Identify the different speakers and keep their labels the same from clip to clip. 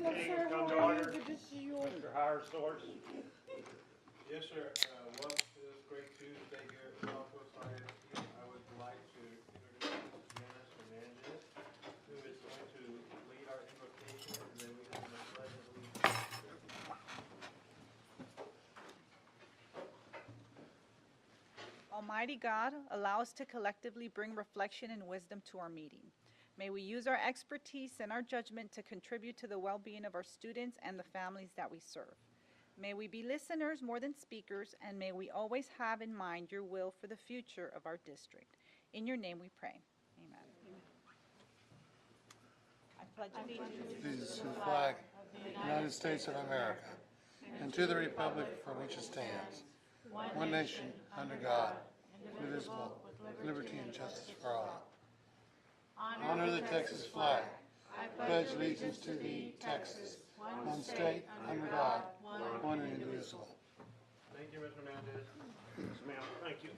Speaker 1: Meeting come to order. Mr. Hire Source.
Speaker 2: Yes, sir. Welcome to this great Tuesday here at Southwest ISD. I would like to introduce Ms. Janice Hernandez, who is going to lead our invocation, and then we have the pledge of allegiance.
Speaker 3: Almighty God, allow us to collectively bring reflection and wisdom to our meeting. May we use our expertise and our judgment to contribute to the well-being of our students and the families that we serve. May we be listeners more than speakers, and may we always have in mind your will for the future of our district. In your name we pray. Amen. I pledge
Speaker 4: allegiance to the flag of the United States of America and to the republic for which it stands, one nation, under God, indivisible, with liberty and justice for all. Honor the Texas flag. I pledge allegiance to thee, Texas, one state, under God, one and indivisible.
Speaker 2: Thank you, Ms. Hernandez.
Speaker 1: Yes, ma'am. Thank you.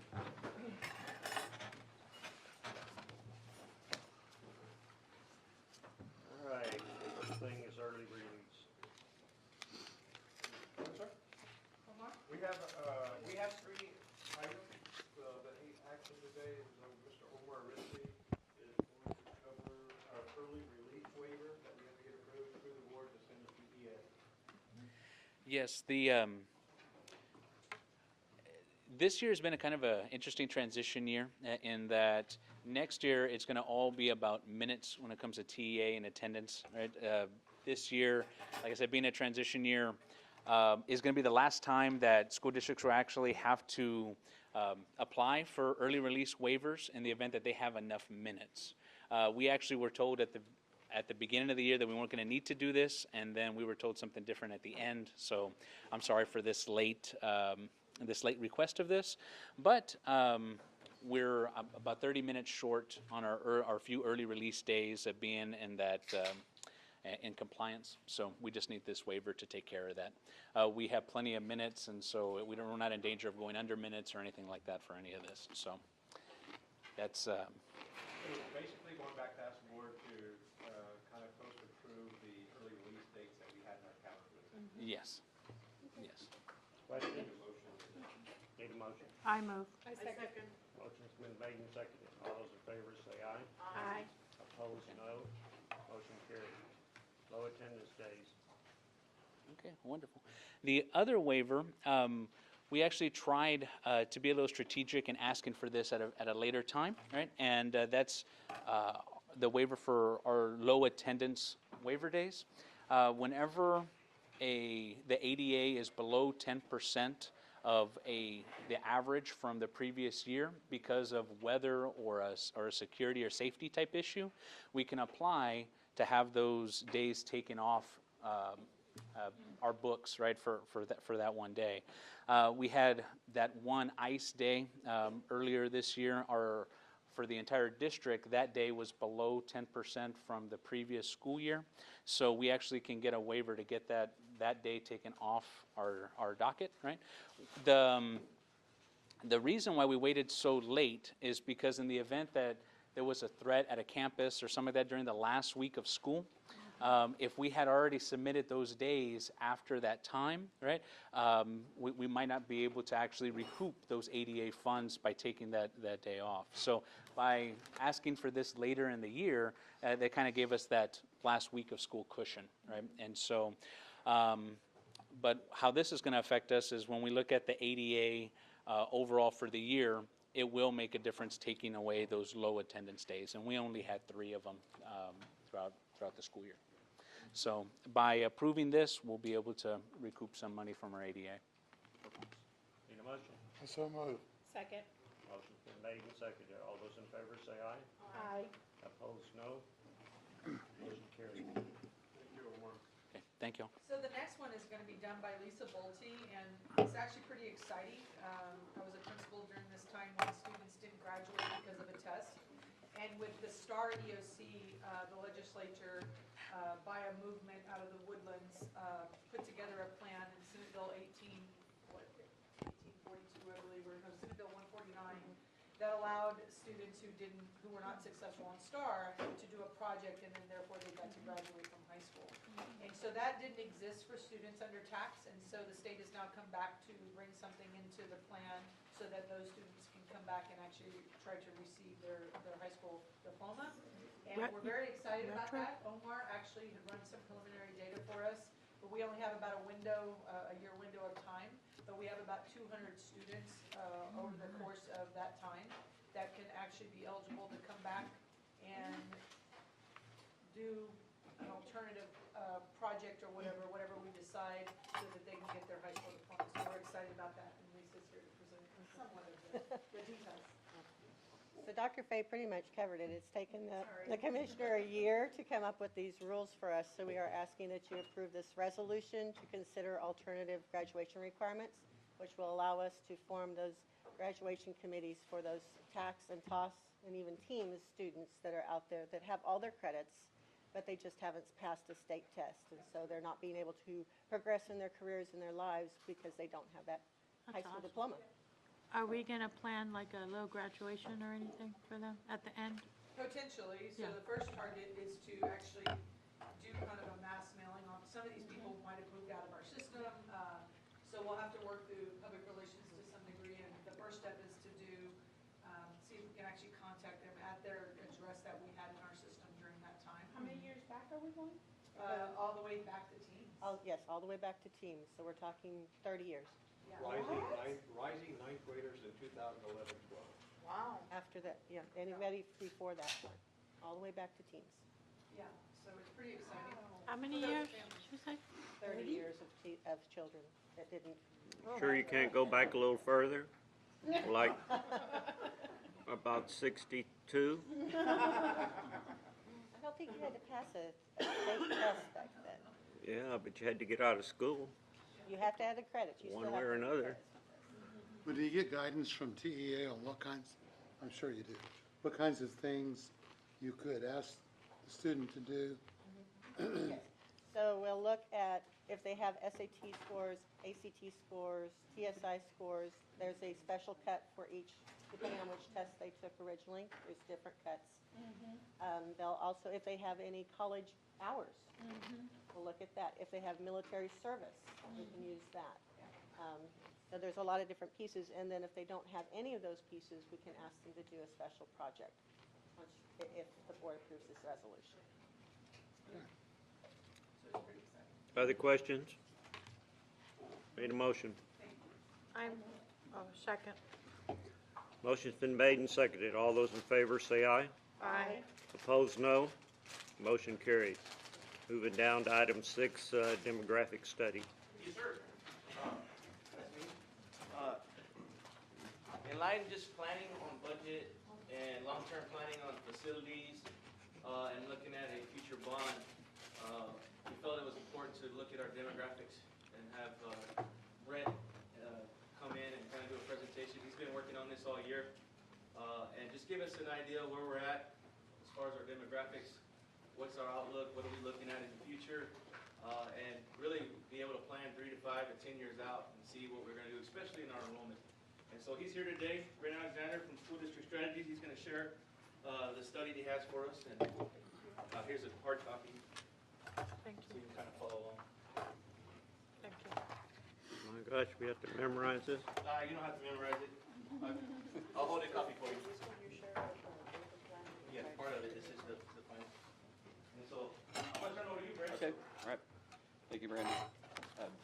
Speaker 1: All right. First thing is early release.
Speaker 2: Sir? We have three items. The action today is Mr. Omar Ritchie is going to cover our early release waiver that we have to get approved through the board to send to PTA.
Speaker 5: Yes, this year has been a kind of an interesting transition year in that next year it's going to all be about minutes when it comes to TEA and attendance. Right? This year, like I said, being a transition year, is going to be the last time that school districts will actually have to apply for early release waivers in the event that they have enough minutes. We actually were told at the beginning of the year that we weren't going to need to do this, and then we were told something different at the end. So I'm sorry for this late request of this, but we're about 30 minutes short on our few early release days of being in that in compliance. So we just need this waiver to take care of that. We have plenty of minutes, and so we're not in danger of going under minutes or anything like that for any of this. So that's
Speaker 2: So basically going back to ask the board to kind of post-approve the early release dates that we had in our calendar.
Speaker 5: yes, yes.
Speaker 1: Question?
Speaker 2: Need a motion.
Speaker 1: Need a motion?
Speaker 6: I move.
Speaker 7: I second.
Speaker 1: Motion's been made and seconded. All those in favor say aye.
Speaker 7: Aye.
Speaker 1: Opposed, no. Motion carried. Low attendance days.
Speaker 5: Okay, wonderful. The other waiver, we actually tried to be a little strategic in asking for this at a later time, right? And that's the waiver for our low attendance waiver days. Whenever the ADA is below 10% of the average from the previous year because of weather or a security or safety type issue, we can apply to have those days taken off our books, right, for that one day. We had that one ice day earlier this year. For the entire district, that day was below 10% from the previous school year. So we actually can get a waiver to get that day taken off our docket, right? The reason why we waited so late is because in the event that there was a threat at a campus or something like that during the last week of school, if we had already submitted those days after that time, right, we might not be able to actually recoup those ADA funds by taking that day off. So by asking for this later in the year, they kind of gave us that last week of school cushion, right? And so, but how this is going to affect us is when we look at the ADA overall for the year, it will make a difference taking away those low attendance days. And we only had 3 of them throughout the school year. So by approving this, we'll be able to recoup some money from our ADA.
Speaker 1: Need a motion?
Speaker 4: So moved.
Speaker 7: Second.
Speaker 1: Motion's been made and seconded. All those in favor say aye.
Speaker 7: Aye.
Speaker 1: Opposed, no. Motion carried.
Speaker 2: Thank you, Omar.
Speaker 5: Okay, thank you.
Speaker 6: So the next one is going to be done by Lisa Bolte, and it's actually pretty exciting. I was a principal during this time when students didn't graduate because of a test. And with the STAR EOC, the legislature, by a movement out of the Woodlands, put together a plan in Senate Bill 1842, I believe, or no, Senate Bill 149, that allowed students who were not successful on STAR to do a project, and then therefore they got to graduate from high school. And so So that didn't exist for students under tax, and so the state has now come back to bring something into the plan so that those students can come back and actually try to receive their high school diploma. And we're very excited about that. Omar actually had run some preliminary data for us, but we only have about a year window of time. But we have about 200 students over the course of that time that can actually be eligible to come back and do an alternative project or whatever we decide, so that they can get their high school diploma. So we're excited about that, and Lisa's here to present somewhat of the details.
Speaker 7: So Dr. Fay pretty much covered it. It's taken the commissioner a year to come up with these rules for us, so we are asking that you approve this resolution to consider alternative graduation requirements, which will allow us to form those graduation committees for those tax and TOS and even teams students that are out there that have all their credits, but they just haven't passed a state test, and so they're not being able to progress in their careers and their lives because they don't have that high school
Speaker 8: awesome.
Speaker 7: diploma.
Speaker 8: Are we gonna plan like a little graduation or anything for them at the end?
Speaker 6: Potentially, so
Speaker 8: Yeah.
Speaker 6: the first target is to actually do kind of a mass mailing on, some of these people might have moved out of our system, so we'll have to work through public relations to some degree, and the first step is to do, see if we can actually contact them at their address that we had in our system during that time.
Speaker 9: How many years back are we going?
Speaker 6: All the way back to teens.
Speaker 7: Yes, all the way back to teams, so we're talking 30 years.
Speaker 6: Yeah.
Speaker 2: Rising ninth graders in 2011-12.
Speaker 9: Wow.
Speaker 7: After that, yeah, anybody before that one, all the way back to teens.
Speaker 6: Yeah, so it's pretty exciting.
Speaker 8: How many
Speaker 6: For those
Speaker 8: years,
Speaker 6: families.
Speaker 8: you say?
Speaker 7: 30 years of children that didn't.
Speaker 1: Sure you can't go back a little further? Like about 62?
Speaker 7: I don't think you had to pass a state test back then.
Speaker 1: Yeah, but you had to get out of school.
Speaker 7: You have to have the credits. You
Speaker 1: One
Speaker 7: still
Speaker 1: way
Speaker 7: have
Speaker 1: or
Speaker 7: to have
Speaker 1: another.
Speaker 7: credits.
Speaker 4: But do you get guidance from TEA on what kinds, I'm sure you do, what kinds of things you could ask the student to do?
Speaker 7: Yes. So we'll look at if they have SAT scores, ACT scores, TSI scores. There's a special cut for each, depending on which test they took originally. There's different cuts. They'll also, if they have any college hours, we'll look at that. If they have military service, we can use that. So there's a lot of different pieces, and then if they don't have any of those pieces, we can ask them to do a special project, if the board approves this resolution.
Speaker 6: So it's pretty exciting.
Speaker 1: Other questions? Made a motion.
Speaker 9: Second.
Speaker 1: Motion's been made and seconded. All those in favor say aye.
Speaker 9: Aye.
Speaker 1: Opposed, no. Motion carries. Moving down to item 6, demographic study.
Speaker 10: Yes, sir. That's me. In line just planning on budget and long-term planning on facilities, and looking at a future bond, we felt it was important to look at our demographics and have Brent come in and kind of do a presentation. He's been working on this all year, and just give us an idea of where we're at as far as our demographics. What's our outlook? What are we looking at in the future? And really be able to plan 3 to 5 to 10 years out and see what we're going to do, especially in our enrollment. And so he's here today, Brent Alexander from School District Strategies. He's going to share the study he has for us. And here's a hard copy
Speaker 8: Thank
Speaker 10: so
Speaker 8: you,
Speaker 10: you can kind of follow along.
Speaker 8: thank you.
Speaker 1: My gosh, we have to memorize this?
Speaker 10: You don't have to memorize it. I'll hold a copy for you. Yeah, part of it. This is the final. And so I'm going to turn it over to you, Brent.
Speaker 11: Okay, all right. Thank you, Brandon.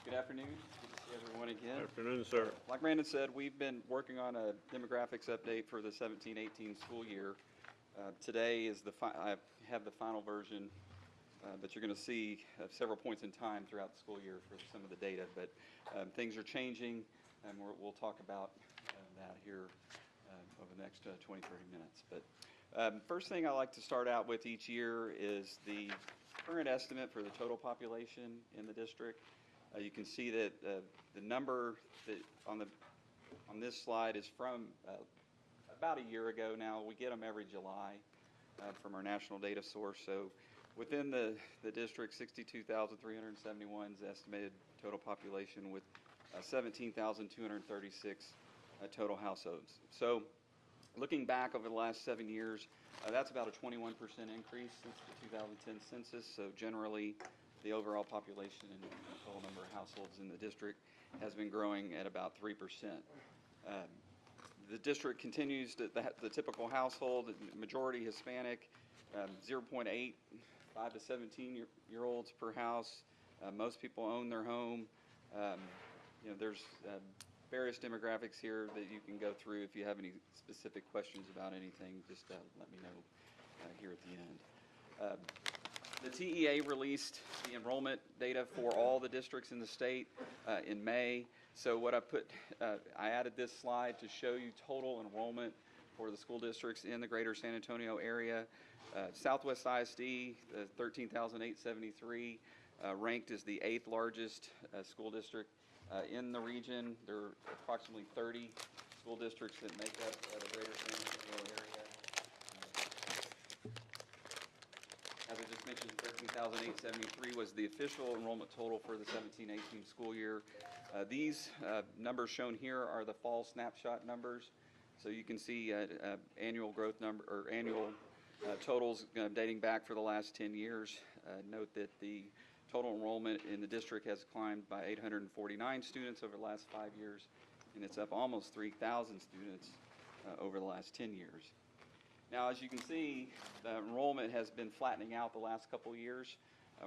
Speaker 11: Good afternoon. Good to see everyone again.
Speaker 1: Afternoon, sir.
Speaker 11: Like Brandon said, we've been working on a demographics update for the 17-18 school year. Today is I have the final version, but you're going to see several points in time throughout the school year for some of the data. But things are changing, and we'll talk about that here over the next 20, 30 minutes. But first thing I like to start out with each year is the current estimate for the total population in the district. You can see that the number that on this slide is from about a year ago now. We get them every July from our national data source. So within the district, 62,371 is the estimated total population with 17,236 total households. So looking back over the last 7 years, that's about a 21% increase since the 2010 census. So generally, the overall population and total number of households in the district has been growing at about 3%. The district continues to, the typical household, majority Hispanic, 0.8, 5 to 17-year-olds per house. Most people own their home. There's various demographics here that you can go through. If you have any specific questions about anything, just let me know here at the end. The TEA released the enrollment data for all the districts in the state in May. So what I added this slide to show you total enrollment for the school districts in the greater San Antonio area. Southwest ISD, 13,873, ranked as the 8th largest school district in the region. There are approximately 30 school districts that make up the greater San Antonio area. As I just mentioned, 13,873 was the official enrollment total for the 17-18 school year. These numbers shown here are the fall snapshot numbers. So you can see annual growth number or annual totals dating back for the last 10 years. Note that the total enrollment in the district has climbed by 849 students over the last 5 years, and it's up almost 3,000 students over the last 10 years. Now, as you can see, the enrollment has been flattening out the last couple years.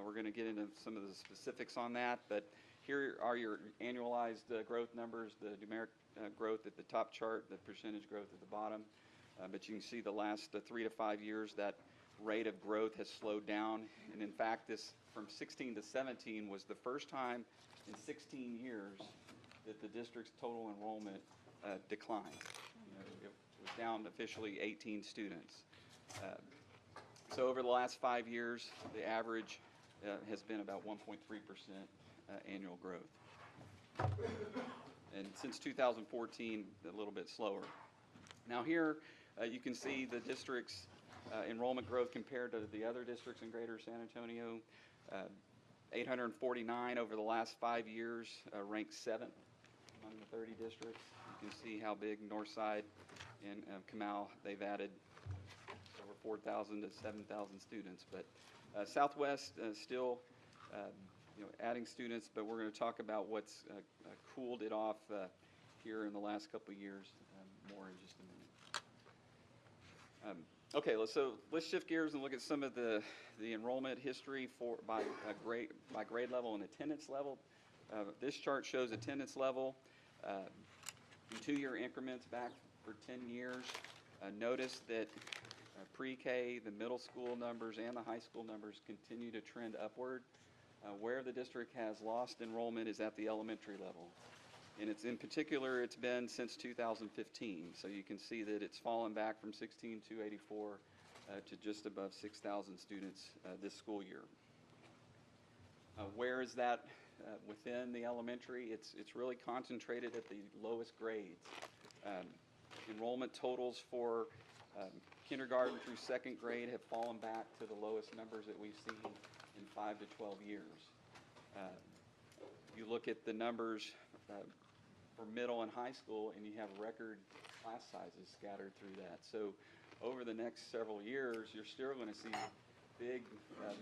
Speaker 11: We're going to get into some of the specifics on that, but here are your annualized growth numbers, the numeric growth at the top chart, the percentage growth at the bottom. But you can see the last 3 to 5 years, that rate of growth has slowed down. And in fact, this from 16 to 17 was the first time in 16 years that the district's total enrollment declined. It was down officially 18 students. So over the last 5 years, the average has been about 1.3% annual growth. And since 2014, a little bit slower. Now here, you can see the district's enrollment growth compared to the other districts in greater San Antonio. 849 over the last 5 years, ranked 7th among the 30 districts. You can see how big Northside and Comal, they've added over 4,000 to 7,000 students. But Southwest still adding students, but we're going to talk about what's cooled it off here in the last couple of years more in just a minute. Okay, let's shift gears and look at some of the enrollment history by grade level and attendance level. This chart shows attendance level in 2-year increments back for 10 years. Notice that pre-K, the middle school numbers, and the high school numbers continue to trend upward. Where the district has lost enrollment is at the elementary level. And in particular, it's been since 2015. So you can see that it's fallen back from 16,284 to just above 6,000 students this school year. Where is that within the elementary? It's really concentrated at the lowest grades. Enrollment totals for kindergarten through 2nd grade have fallen back to the lowest numbers that we've seen in 5 to 12 years. You look at the numbers for middle and high school, and you have record class sizes scattered through that. So over the next several years, you're still going to see big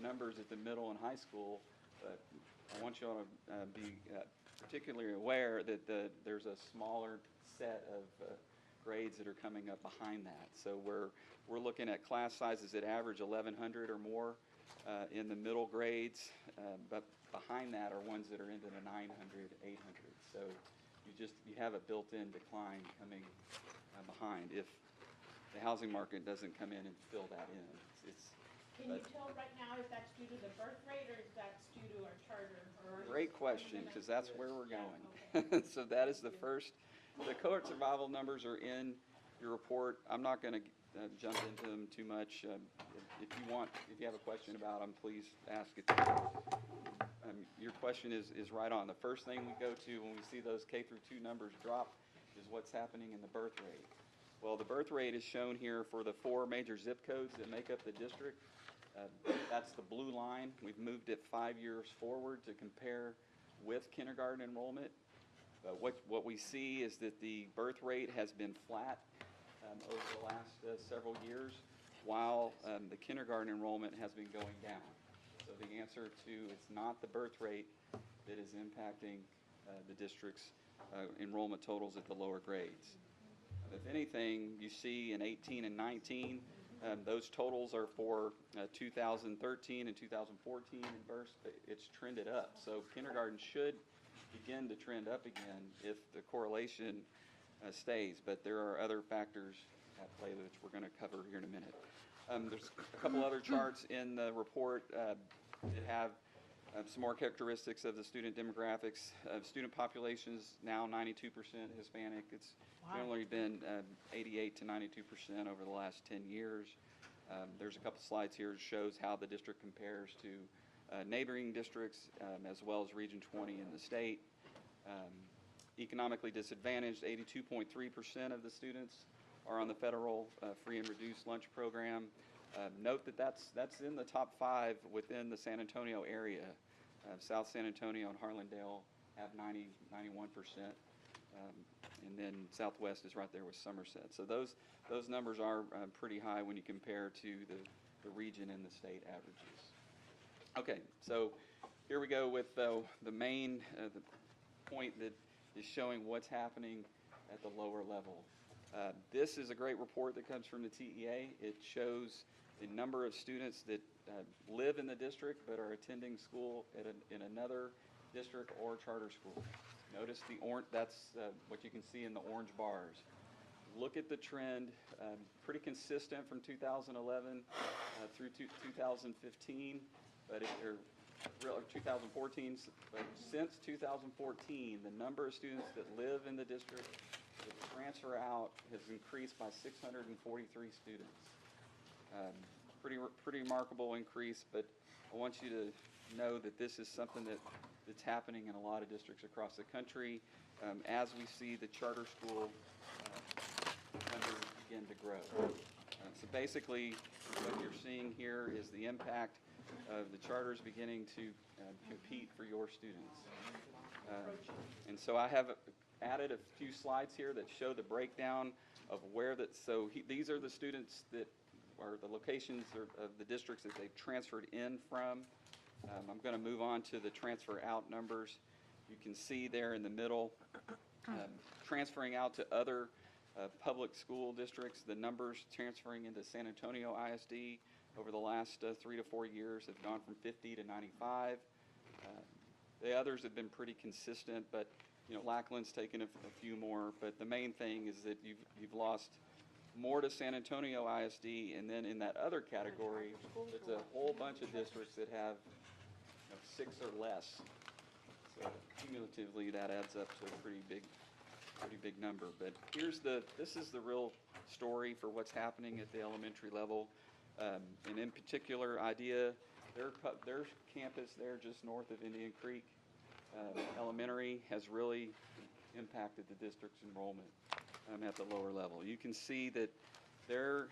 Speaker 11: numbers at the middle and high school, but I want you all to be particularly aware that there's a smaller set of grades that are coming up behind that. So we're looking at class sizes that average 1,100 or more in the middle grades, but behind that are ones that are into the 900, 800. So you have a built-in decline coming behind if the housing market doesn't come in and fill that in.
Speaker 9: Can you tell right now if that's due to the birth rate or if that's due to our charter?
Speaker 11: Great question, because that's where we're going. Okay. So that is the first. The cohort survival numbers are in your report. I'm not going to jump into them too much. If you have a question about them, please ask it. Your question is right on. The first thing we go to when we see those K through 2 numbers drop is what's happening in the birth rate. Well, the birth rate is shown here for the 4 major zip codes that make up the district. That's the blue line. We've moved it 5 years forward to compare with kindergarten enrollment. What we see is that the birth rate has been flat over the last several years, while the kindergarten enrollment has been going down. So the answer to it's not the birth rate that is impacting the district's enrollment totals at the lower grades. If anything, you see in 18 and 19, those totals are for 2013 and 2014 in births. It's trended up. So kindergarten should begin to trend up again if the correlation stays. But there are other factors at play which we're going to cover here in a minute. There's a couple other charts in the report that have some more characteristics of the student demographics. Student population is now 92% Hispanic. It's generally been 88 to 92% over the last 10 years. There's a couple slides here that shows how the district compares to neighboring districts as well as Region 20 in the state. Economically disadvantaged, 82.3% of the students are on the federal free and reduced lunch program. Note that that's in the top 5 within the San Antonio area. South San Antonio and Harlandale have 91%, and then Southwest is right there with Somerset. So those numbers are pretty high when you compare to the region and the state averages. Okay, so here we go with the main the point that is showing what's happening at the lower level. This is a great report that comes from the TEA. It shows the number of students that live in the district but are attending school in another district or charter school. Notice the orange, that's what you can see in the orange bars. Look at the trend, pretty consistent from 2011 through 2015, but if you're 2014, but since 2014, the number of students that live in the district that transfer out has increased by 643 students. Pretty remarkable increase, but I want you to know that this is something that's happening in a lot of districts across the country as we see the charter school numbers begin to grow. So basically, what you're seeing here is the impact of the charters beginning to compete for your students. And so I have added a few slides here that show the breakdown of where that, these are the students that are the locations of the districts that they've transferred in from. I'm going to move on to the transfer out numbers. You can see there in the middle, transferring out to other public school districts, the numbers transferring into San Antonio ISD over the last 3 to 4 years have gone from 50 to 95. The others have been pretty consistent, but Lackland's taken a few more. But the main thing is that you've lost more to San Antonio ISD, and then in that other category, it's a whole bunch of districts that have 6 or less. So cumulatively, that adds up to a pretty big number. But this is the real story for what's happening at the elementary level, and in particular, IDEA, their campus there just north of Indian Creek Elementary has really impacted the district's enrollment at the lower level. You can see that their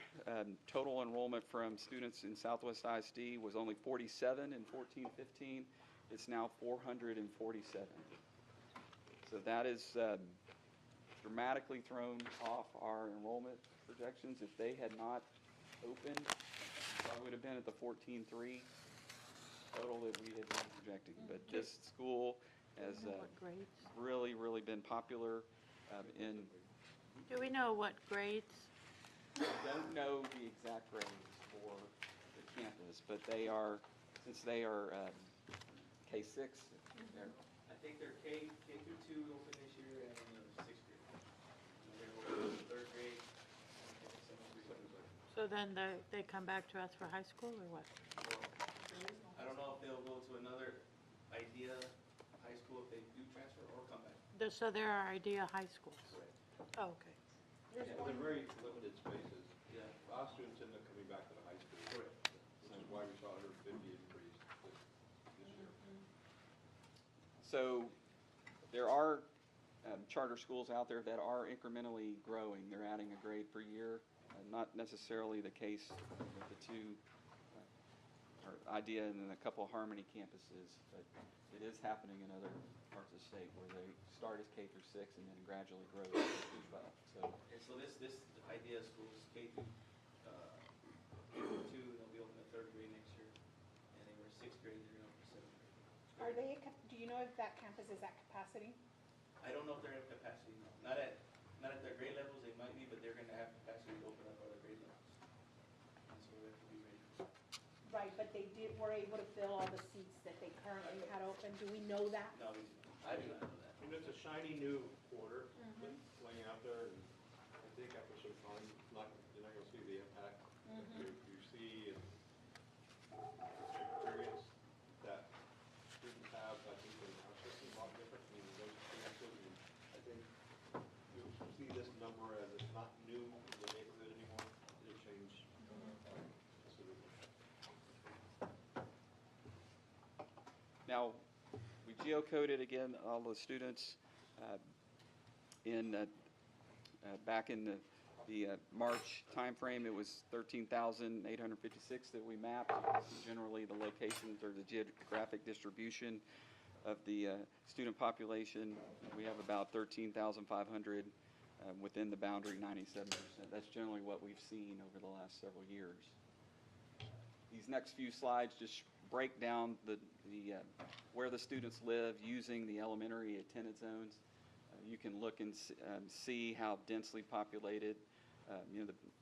Speaker 11: total enrollment from students in Southwest ISD was only 47 in 14-15. It's now 447. So that is dramatically thrown off our enrollment projections. If they had not opened, I would have been at the 14.3 total that we had been projecting. But this school has really been popular in.
Speaker 8: Do we know what grades?
Speaker 11: I don't know the exact grades for the campus, but they are, since they are K-6,
Speaker 10: I think they're K through 2 open this year and 6th grade. They're open in 3rd grade.
Speaker 8: So then they come back to us for high school or what?
Speaker 10: I don't know if they'll go to another IDEA high school if they do transfer or come back.
Speaker 8: So there are IDEA high schools? Oh, okay.
Speaker 2: They're very limited spaces.
Speaker 10: Yeah.
Speaker 2: A lot of students end up coming back to the high school.
Speaker 10: Correct.
Speaker 2: Which is why we saw 150 increase this year.
Speaker 11: So there are charter schools out there that are incrementally growing. They're adding a grade per year. Not necessarily the case with the 2 or IDEA and then a couple of Harmony campuses, but it is happening in other parts of the state where they start as K through 6 and then gradually grow to K through 12.
Speaker 10: So this IDEA school is K through 2, and they'll be open in 3rd grade next year. And they were 6th grade, they're going for 7th grade.
Speaker 9: Are they, do you know if that campus is at capacity?
Speaker 10: I don't know if they're at capacity, no. Not at their grade levels, they might be, but they're gonna have capacity to open up other grade levels. And so we have to be ready for that.
Speaker 9: Right, but were able to fill all the seats that they currently had open. Do we know that?
Speaker 10: No, we do not. I do not know that.
Speaker 2: And it's a shiny new quarter that's laying out there, and I think after some time, you're not gonna see the impact that you see and experience that students have. I think in our system is a lot different than those experiences, and I think you'll see this number as it's not new in the neighborhood anymore. It'll change considerably.
Speaker 11: Now, we geocoded again all the students back in the March timeframe. It was 13,856 that we mapped. Generally, the locations or the geographic distribution of the student population. We have about 13,500 within the boundary, 97%. That's generally what we've seen over the last several years. These next few slides just break down where the students live using the elementary attendance zones. You can look and see how densely populated,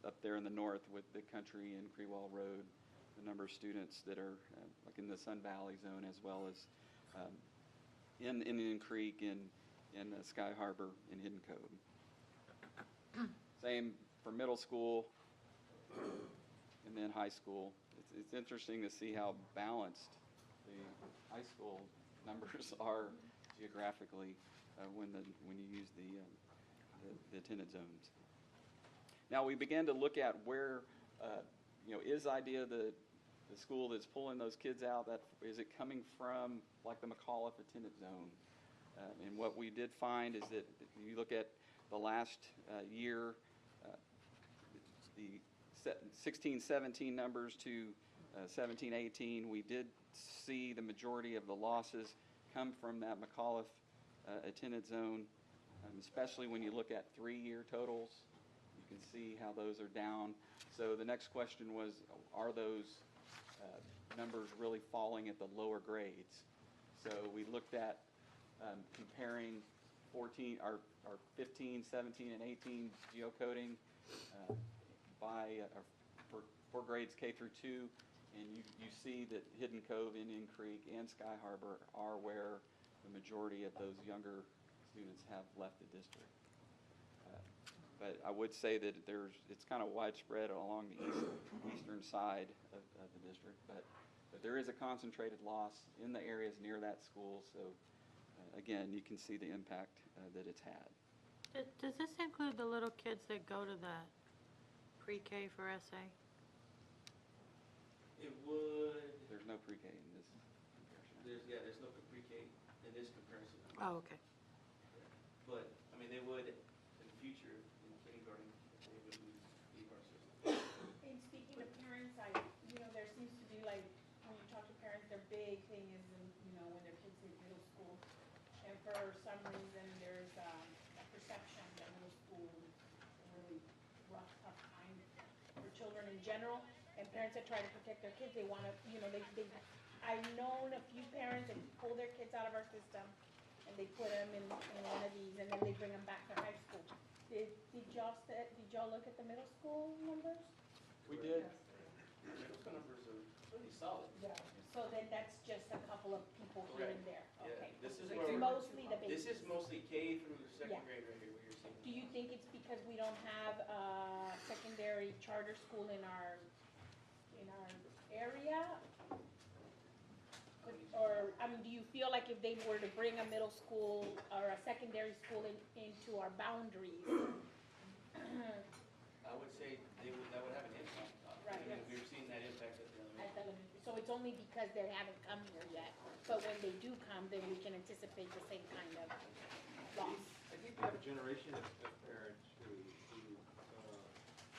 Speaker 11: up there in the north with Big Country and Crewell Road, the number of students that are like in the Sun Valley zone, as well as in Indian Creek and Sky Harbor and Hidden Cove. Same for middle school and then high school. It's interesting to see how balanced the high school numbers are geographically when you use the attendance zones. Now we began to look at where, is IDEA the school that's pulling those kids out? Is it coming from like the McAuliffe attendance zone? And what we did find is that if you look at the last year, the 16-17 numbers to 17-18, we did see the majority of the losses come from that McAuliffe attendance zone, especially when you look at 3-year totals. You can see how those are down. So the next question was, are those numbers really falling at the lower grades? So we looked at comparing 15, 17, and 18 geocoding for grades K through 2, and you see that Hidden Cove, Indian Creek, and Sky Harbor are where the majority of those younger students have left the district. But I would say that it's kind of widespread along the eastern side of the district, but there is a concentrated loss in the areas near that school, so again, you can see the impact that it's had.
Speaker 8: Does this include the little kids that go to that pre-K for SA?
Speaker 10: It would,
Speaker 11: There's no pre-K in this comparison.
Speaker 10: there's no pre-K in this comparison.
Speaker 8: Oh, okay.
Speaker 10: But, I mean, they would in the future, in kindergarten, they would leave our system.
Speaker 9: And speaking of parents, there seems to be like, when you talk to parents, their big thing is, when their kids hit middle school. And for some reason, there's a perception that middle school is a really rough, tough time for children in general. And parents that try to protect their kids, they want to, I've known a few parents that pull their kids out of our system and they put them in one of these and then they bring them back to high school. Did y'all look at the middle school numbers?
Speaker 11: We did.
Speaker 10: Middle school numbers are really solid.
Speaker 9: Yeah. So then that's just a couple of people here and there,
Speaker 10: Yeah,
Speaker 9: okay?
Speaker 10: this is
Speaker 9: It's
Speaker 10: where
Speaker 9: mostly the
Speaker 10: This
Speaker 9: babies.
Speaker 10: is mostly K through second
Speaker 9: Yeah.
Speaker 10: grade right here, what you're seeing.
Speaker 9: Do you think it's because we don't have a secondary charter school in our area? Or, do you feel like if they were to bring a middle school or a secondary school into our boundaries?
Speaker 10: I would say that would have an impact.
Speaker 9: Right.
Speaker 10: We've seen that impact at the
Speaker 9: At
Speaker 10: elementary.
Speaker 9: the- So it's only because they haven't come here yet, but when they do come, then we can anticipate the same kind of loss.
Speaker 2: I think we have a generation of parents who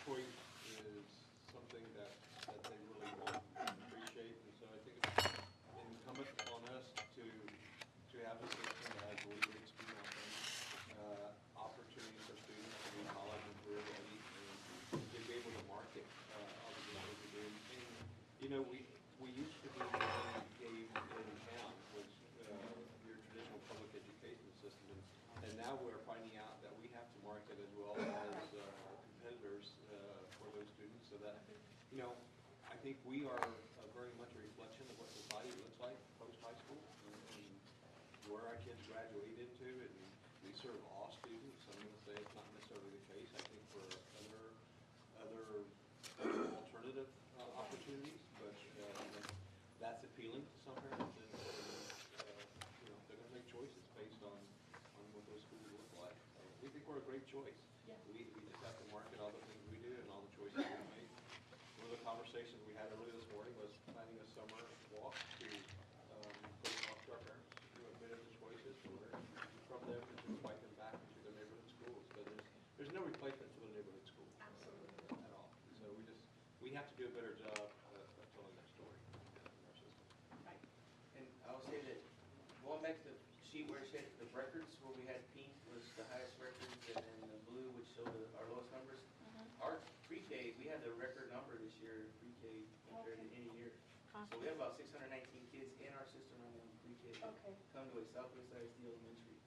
Speaker 2: choice is something that they really want and appreciate, and so I think it's incumbent upon us to have a system that has really great student outcomes, opportunities for students to be college and career ready, and to be able to market all the things that we're doing. And, we used to be engaged now we're finding out that we have to market as well as our competitors for those students, so that, you know, I think we are very much a reflection of what society looks like post-high school and where our kids graduate into, and we serve all students. I'm going to say it's not necessarily the case. I think for other alternative opportunities, but that's appealing to some parents, and you know, they're going to make choices based on what those schools look like. We think we're a great choice.
Speaker 9: Yeah.
Speaker 2: We just have to market all the things we do and all the choices we make. One of the conversations we had earlier this morning was planning a summer walk to go talk to our parents, do a bit of the choices, to learn from them, and to invite them back into their neighborhood schools. But there's no replacement for the neighborhood school.
Speaker 9: Absolutely.
Speaker 2: At all. So we have to do a better job of telling that story in our system.
Speaker 9: Right.
Speaker 10: And I'll say that, going back to the sheet where it said the records, where we had pink was the highest records, and then the blue, which showed our lowest numbers. Our pre-K, we had the record number this year, pre-K, compared to any year. So we have about 619 kids in our system right now, pre-K,
Speaker 9: Okay.
Speaker 10: come to a Southwest ISD elementary.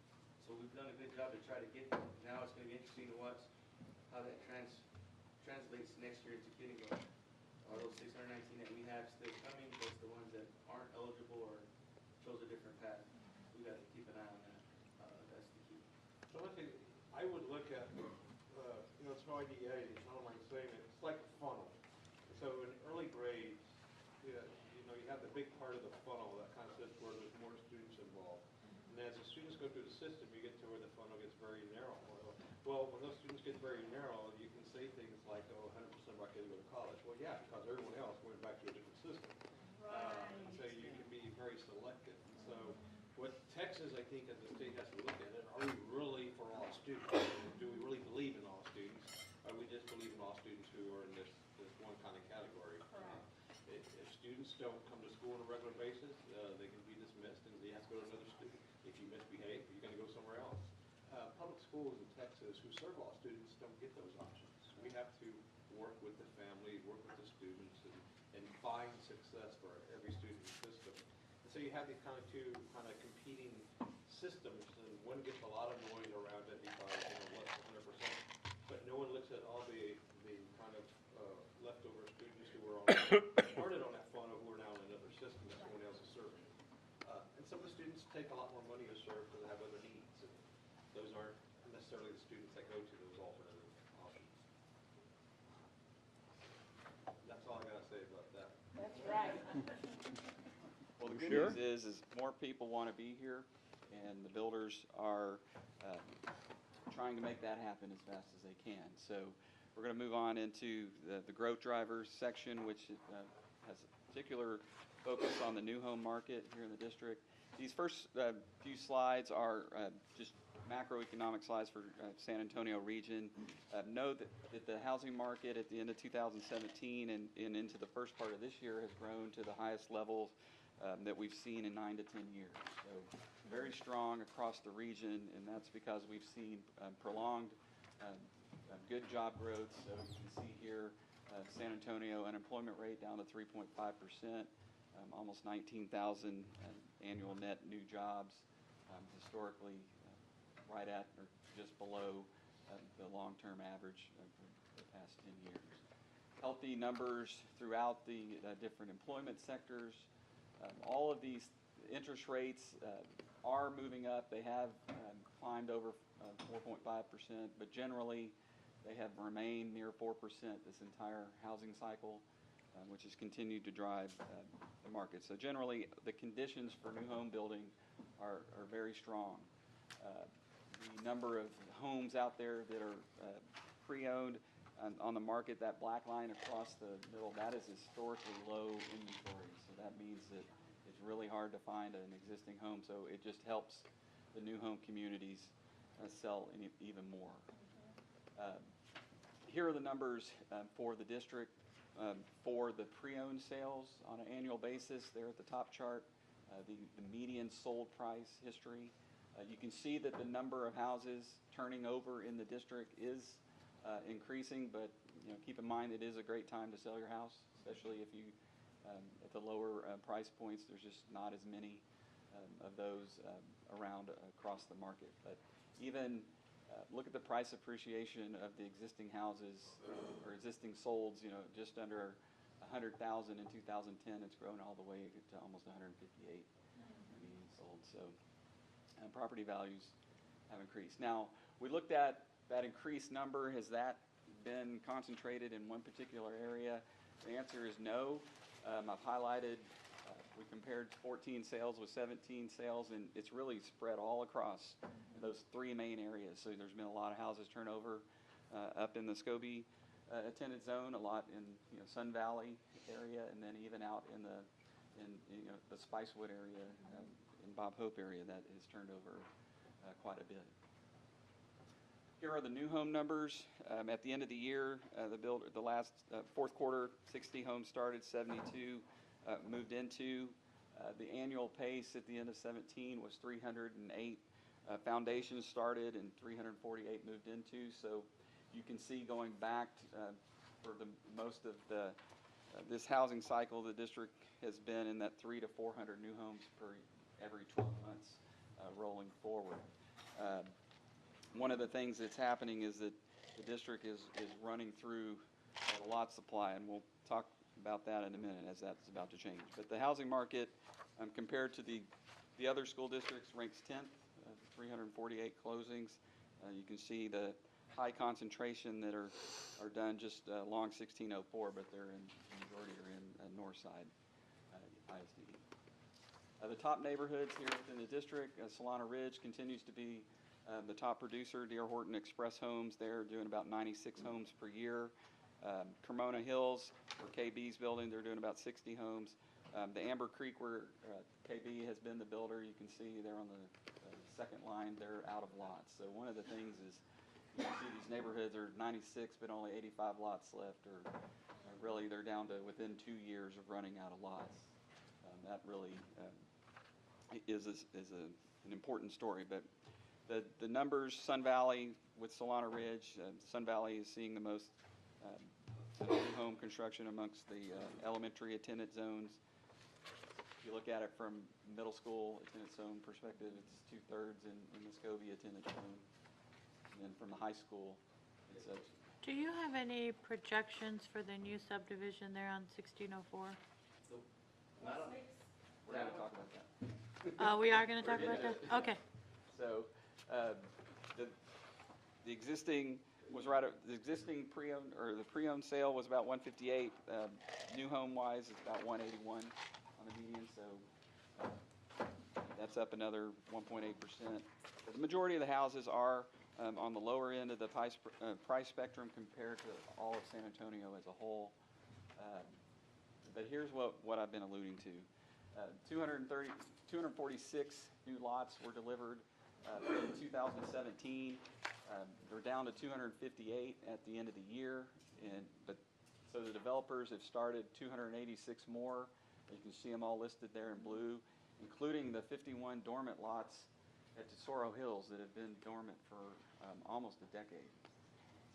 Speaker 10: So we've done a good job to try to get them. Now it's gonna be interesting to watch how that translates next year to kindergarten. All those 619 that we have still coming, plus the ones that aren't eligible or chose a different path. We gotta keep an eye on that. That's the key.
Speaker 2: So one thing I would look at, you know, it's no IDA, I don't mind saying it, it's like a funnel. So in early grades, you know, you have the big part of the funnel that kind of says where there's more students involved. And as the students go through the system, you get to where the funnel gets very narrow. Well, when those students get very narrow, you can say things like, oh, 100% of our kids go to college. Well, yeah, because everyone else went back to a different system. So you can be very selective. And so what Texas, I think, as a state has to look at it, are we really for all students? Do we really believe in all students? Or we just believe in all students who are in this one kind of category? If students don't come to school on a regular basis, they can be dismissed and they have to go to another student. If you misbehave, you're going to go somewhere else. Public schools in Texas who serve all students don't get those options. We have to work with the family, work with the students, and find success for every student in the system. And so you have these two competing systems, and one gets a lot of noise around it because, you know, less than 100%, but no one looks at all the kind of leftover students who were started on that funnel who are now in another system that someone else is serving. And some of the students take a lot more money to serve because they have other needs. And those aren't necessarily the students that go to those alternative options. That's all I gotta say about that.
Speaker 7: That's right.
Speaker 11: Well, the good news is more people want to be here, and the builders are trying to make that happen as fast as they can. So we're going to move on into the growth drivers section, which has a particular focus on the new home market here in the district. These first few slides are just macroeconomic slides for San Antonio region. Know that the housing market at the end of 2017 and into the first part of this year has grown to the highest levels that we've seen in 9 to 10 years. So very strong across the region, and that's because we've seen prolonged good job growth. So you can see here San Antonio unemployment rate down to 3.5%, almost 19,000 annual net new jobs, historically right at or just below the long-term average for the past 10 years. Healthy numbers throughout the different employment sectors. All of these interest rates are moving up. They have climbed over 4.5%, but generally they have remained near 4% this entire housing cycle, which has continued to drive the market. So generally, the conditions for new home building are very strong. The number of homes out there that are pre-owned on the market, that black line across the middle, that is historically low inventory. So that means that it's really hard to find an existing home. So it just helps the new home communities sell even more. Here are the numbers for the district for the pre-owned sales on an annual basis. There at the top chart, the median sold price history. You can see that the number of houses turning over in the district is increasing, but keep in mind it is a great time to sell your house, especially if you at the lower price points. There's just not as many of those around across the market. But even look at the price appreciation of the existing houses or existing solds, just under 100,000 in 2010. It's grown all the way to almost 158 being sold. So property values have increased. Now, we looked at that increased number. Has that been concentrated in one particular area? The answer is no. I've highlighted, we compared 14 sales with 17 sales, and it's really spread all across those three main areas. So there's been a lot of houses turnover up in the Scobie attended zone, a lot in Sun Valley area, and then even out in the Spicewood area, in Bob Hope area, that has turned over quite a bit. Here are the new home numbers. At the end of the year, the last fourth quarter, 60 homes started, 72 moved into. The annual pace at the end of 17 was 308 foundations started and 348 moved into. So you can see going back for the most of this housing cycle, the district has been in that 300 to 400 new homes per every 12 months rolling forward. One of the things that's happening is that the district is running through the lot supply, and we'll talk about that in a minute as that's about to change. But the housing market, compared to the other school districts, ranks 10th, 348 closings. You can see the high concentration that are done just along 1604, but they're the majority are in Northside ISD. The top neighborhoods here within the district, Solana Ridge continues to be the top producer. D.R. Horton Express Homes, they're doing about 96 homes per year. Cremona Hills, where KB's building, they're doing about 60 homes. The Amber Creek, where KB has been the builder, you can see there on the second line, they're out of lots. So one of the things is you can see these neighborhoods are 96, but only 85 lots left, or really they're down to within 2 years of running out of lots. That really is an important story. But the numbers, Sun Valley with Solana Ridge, Sun Valley is seeing the most new home construction amongst the elementary attendant zones. If you look at it from middle school attendant zone perspective, it's 2/3 in the Scobie attendant zone. And then from the high school, it's
Speaker 8: Do you have any projections for the new subdivision there on 1604?
Speaker 11: we're not going to talk about that.
Speaker 8: We are going to talk about that? Okay.
Speaker 11: So the existing was the existing pre-owned, or the pre-owned sale was about 158. New home wise, it's about 181 on the median. So that's up another 1.8%. The majority of the houses are on the lower end of the price spectrum compared to all of San Antonio as a whole. But here's what I've been alluding to. 246 new lots were delivered in 2017. They're down to 258 at the end of the year, so the developers have started 286 more. You can see them all listed there in blue, including the 51 dormant lots at Tesoro Hills that have been dormant for almost a decade.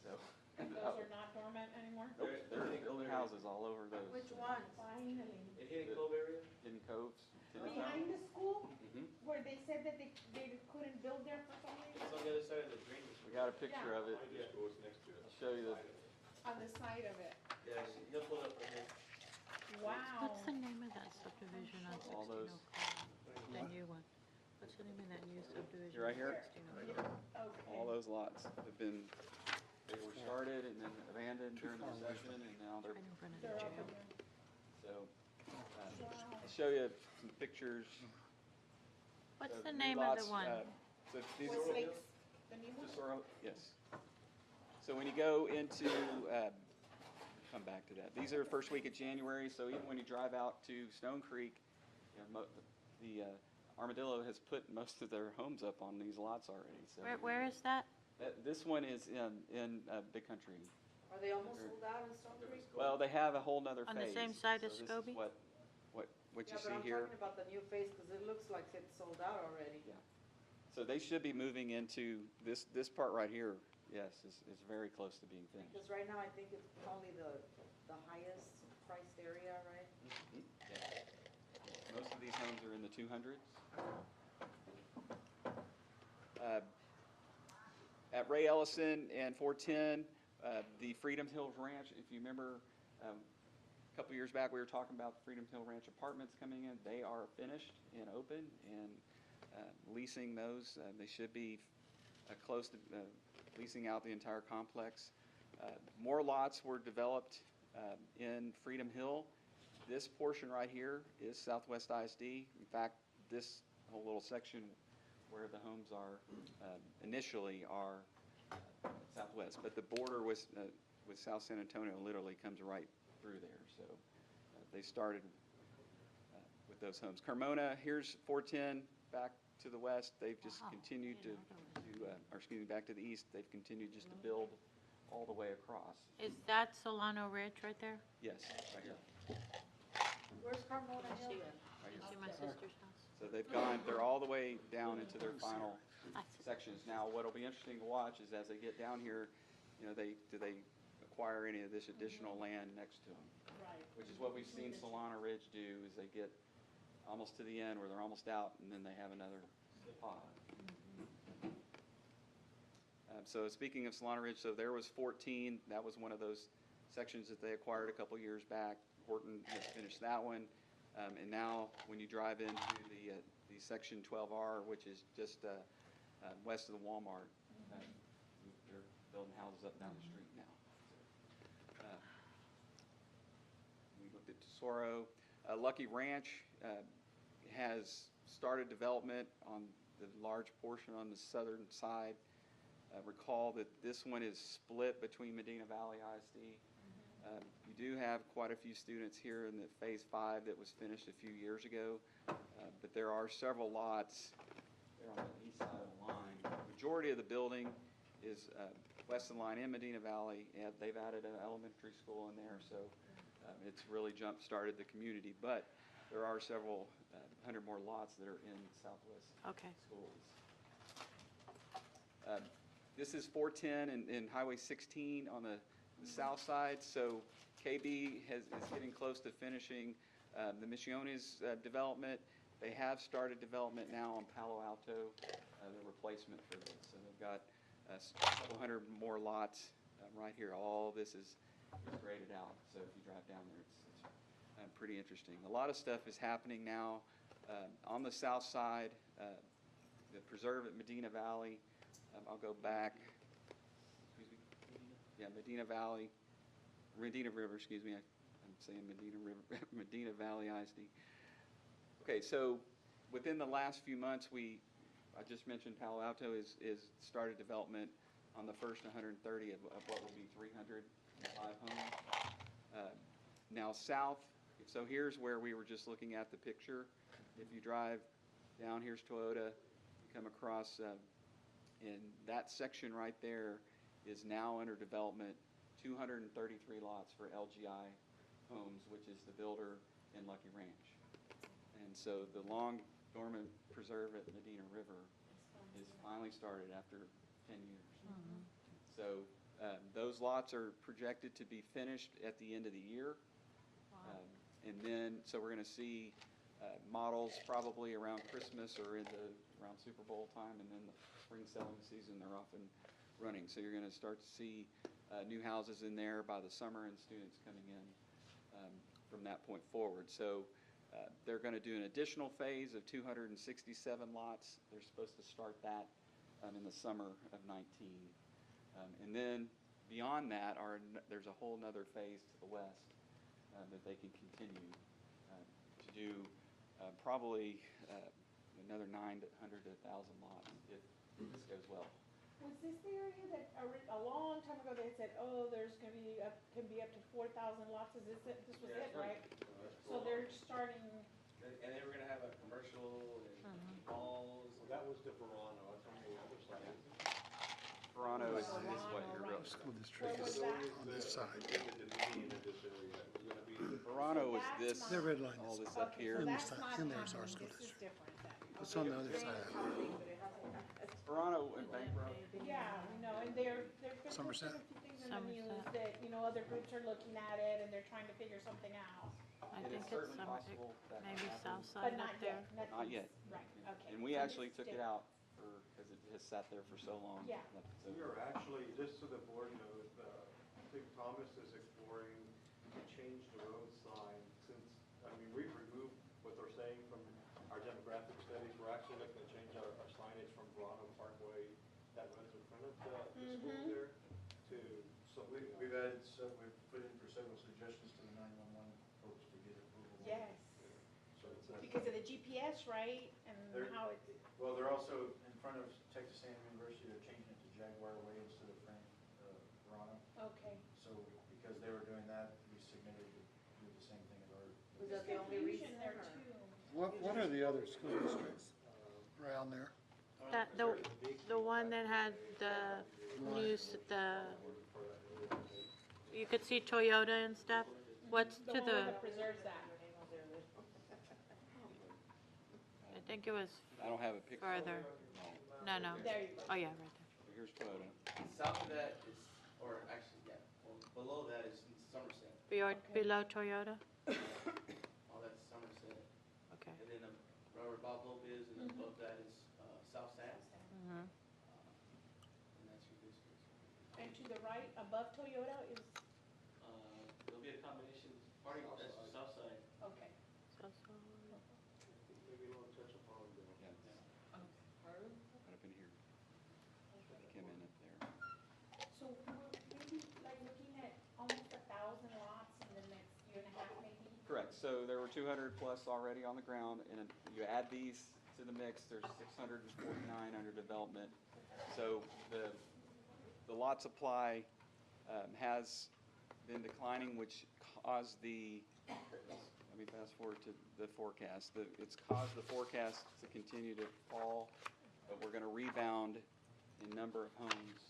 Speaker 11: So
Speaker 9: And those are not dormant anymore?
Speaker 11: nope, they're building houses all over those.
Speaker 7: Which ones?
Speaker 9: Finally.
Speaker 10: In Hidden Cove area?
Speaker 11: Hidden Coves.
Speaker 9: Behind the school,
Speaker 11: Mhm.
Speaker 9: where they said that they couldn't build there for some reason?
Speaker 10: It's on the other side of the drainage.
Speaker 11: We got a picture of it. I'll show you the.
Speaker 9: On the side of it.
Speaker 10: Yeah, he'll pull it up right here.
Speaker 9: Wow.
Speaker 8: What's the name of that subdivision on
Speaker 11: All those.
Speaker 8: 1604? The new one. What's the name of that new subdivision?
Speaker 11: You're right here?
Speaker 8: on 1604?
Speaker 9: Okay.
Speaker 11: All those lots have been, they were started and then abandoned during the recession, and now they're,
Speaker 8: Right in front of the
Speaker 9: They're up
Speaker 8: jail.
Speaker 9: in there.
Speaker 11: so, I'll show you some pictures.
Speaker 8: What's
Speaker 11: of
Speaker 8: the
Speaker 11: new
Speaker 8: name of the
Speaker 11: lots.
Speaker 8: one?
Speaker 11: So these
Speaker 9: West
Speaker 11: are,
Speaker 9: Lakes, the new one?
Speaker 11: Tesoro, yes. So when you go into, come back to that. These are first week of January, so even when you drive out to Stone Creek, the Armadillo has put most of their homes up on these lots already. So
Speaker 8: Where is that?
Speaker 11: this one is in Big Country.
Speaker 7: Are they almost sold out in Stone Creek?
Speaker 11: Well, they have a whole nother phase.
Speaker 8: On the same side as
Speaker 11: So this is
Speaker 8: Scobie?
Speaker 11: What you
Speaker 7: Yeah, but
Speaker 11: see
Speaker 7: I'm
Speaker 11: here.
Speaker 7: talking about the new phase, because it looks like it's sold out already.
Speaker 11: Yeah. So they should be moving into this part right here. Yes, is very close to being finished.
Speaker 7: Because right now, I think it's probably the highest priced area, right?
Speaker 11: Yeah. Most of these homes are in the 200s. At Ray Ellison and 410, the Freedom Hills Ranch, if you remember, a couple years back, we were talking about the Freedom Hill Ranch apartments coming in. They are finished and open and leasing those. They should be close to leasing out the entire complex. More lots were developed in Freedom Hill. This portion right here is Southwest ISD. In fact, this whole little section where the homes are initially are Southwest, but the border with South San Antonio literally comes right through there. So they started with those homes. Carmona, here's 410 back to the west. They've just continued back to the east. They've continued just to build all the way across.
Speaker 8: Is that Solano Ridge right there?
Speaker 11: Yes, right here.
Speaker 6: Where's Carmona Hill?
Speaker 11: Right
Speaker 8: You
Speaker 11: here.
Speaker 8: see my sister's house?
Speaker 11: So they're all the way down into their final sections. Now, what'll be interesting to watch is as they get down here, do they acquire any of this additional land next to them?
Speaker 9: Right.
Speaker 11: Which is what we've seen Solana Ridge do, is they get almost to the end where they're almost out, and then they have another pod. So speaking of Solana Ridge, so there was 14. That was one of those sections that they acquired a couple years back. Horton has finished that one. And now, when you drive into the Section 12R, which is just west of the Walmart, they're building houses up down the street now. We looked at Tesoro. Lucky Ranch has started development on the large portion on the southern side. Recall that this one is split between Medina Valley ISD. You do have quite a few students here in the Phase 5 that was finished a few years ago, but there are several lots there on the east side of the line. The majority of the building is west of the line in Medina Valley, and they've added an elementary school in there, so it's really jump-started the community. But there are several 100 more lots that are in Southwest schools. This is 410 and Highway 16 on the south side. So KB is getting close to finishing the Misiones development. They have started development now on Palo Alto, the replacement for this. So they've got a couple hundred more lots right here. All this is graded out. So if you drive down there, it's pretty interesting. A lot of stuff is happening now on the south side. The preserve at Medina Valley. I'll go back. Excuse me. Yeah, Medina River, excuse me. I'm saying Medina River, Medina Valley ISD. Okay, so within the last few months, I just mentioned Palo Alto is started development on the first 130 of what will be 305 homes. Now south, so here's where we were just looking at the picture. If you drive down, here's Toyota. You come across, and that section right there is now under development. 233 lots for LGI Homes, which is the builder in Lucky Ranch. And so the long dormant preserve at Medina River is finally started after 10 years. So those lots are projected to be finished at the end of the year. And then, so we're going to see models probably around Christmas or around Super Bowl time, and then the spring selling season, they're off and running. So you're going to start to see new houses in there by the summer and students coming in from that point forward. So they're going to do an additional phase of 267 lots. They're supposed to start that in the summer of 19. And then beyond that, there's a whole other phase to the west that they can continue to do probably another 900 to 1,000 lots if this goes well.
Speaker 9: Was this the area that a long time ago they said, oh, there's going to be can be up to 4,000 lots? Is this it? This was it, right? So they're starting.
Speaker 10: And they were gonna have a commercial and malls.
Speaker 2: Well, that was the Verano. It's on the other side.
Speaker 11: Verano is this way here, real.
Speaker 4: School district is on this side.
Speaker 2: The median of this area. It was gonna be the
Speaker 11: Verano is this,
Speaker 4: They're red lines.
Speaker 11: all this up here.
Speaker 4: In the
Speaker 9: That's
Speaker 4: side,
Speaker 9: not
Speaker 4: in there's our
Speaker 9: counting.
Speaker 4: school
Speaker 9: This is
Speaker 4: district.
Speaker 9: different then.
Speaker 4: It's on the other side.
Speaker 11: Verano and Bankroll.
Speaker 9: Yeah, we know, and they're been
Speaker 4: Somerset?
Speaker 9: posting a few things in the news
Speaker 8: Somerset.
Speaker 9: that, other groups are looking at it and they're trying to figure something out.
Speaker 8: I
Speaker 11: It
Speaker 8: think
Speaker 11: is
Speaker 8: it's
Speaker 11: certainly possible that
Speaker 8: maybe
Speaker 11: happen.
Speaker 8: south
Speaker 9: But
Speaker 8: side
Speaker 9: not
Speaker 8: up there.
Speaker 9: yet.
Speaker 11: Not yet.
Speaker 9: Right, okay.
Speaker 11: And we
Speaker 9: So
Speaker 11: actually
Speaker 9: this is
Speaker 11: took it
Speaker 9: different.
Speaker 11: out for, because it has sat there for so long.
Speaker 9: Yeah.
Speaker 11: So-
Speaker 2: We are actually, just so the board knows, I think Thomas is exploring to change the road sign since, I mean, we've removed what they're saying from our demographic studies. We're actually looking to change our signage from Verano Parkway that runs in front of the school there to, so
Speaker 12: We've added, we've put in for several suggestions to the 911 folks to get approval.
Speaker 9: Yes,
Speaker 12: So it's,
Speaker 9: because of the GPS, right, and
Speaker 12: There-
Speaker 9: how it's,
Speaker 12: well, they're also in front of Texas A&M University, they're changing it to Jaguar Way instead of Frank, Verano.
Speaker 9: okay.
Speaker 12: So because they were doing that, we submitted to do the same thing at our.
Speaker 7: Was
Speaker 9: There's
Speaker 7: that the only reason?
Speaker 9: confusion there
Speaker 7: or-
Speaker 9: too.
Speaker 4: What are the other school districts around there?
Speaker 8: That, the one that had the news, you could see Toyota and stuff. What's
Speaker 9: The
Speaker 8: to
Speaker 9: one where
Speaker 8: the,
Speaker 9: the preserves that.
Speaker 8: I think it was
Speaker 11: I don't have a picture.
Speaker 8: further. No, no.
Speaker 9: There you go.
Speaker 8: Oh, yeah, right there.
Speaker 11: Here's Toyota.
Speaker 10: South of that is, or actually, yeah, well, below that is Somerset.
Speaker 8: Below Toyota?
Speaker 10: All that's Somerset.
Speaker 8: Okay.
Speaker 10: And then where Bob Loeb is, and then above that is South San.
Speaker 8: Mhm.
Speaker 10: And that's your district.
Speaker 9: And to the right, above Toyota is,
Speaker 10: There'll be a combination, party, that's the south side.
Speaker 9: okay.
Speaker 2: maybe a little touch upon the.
Speaker 11: Right up in here. Come in up there.
Speaker 9: So we're maybe like looking at almost 1,000 lots in the next year and a half, maybe?
Speaker 11: Correct, so there were 200 plus already on the ground, and you add these to the mix, there's 649 under development. So the lot supply has been declining, which caused let me fast forward to the forecast. It's caused the forecast to continue to fall, but we're going to rebound in number of homes.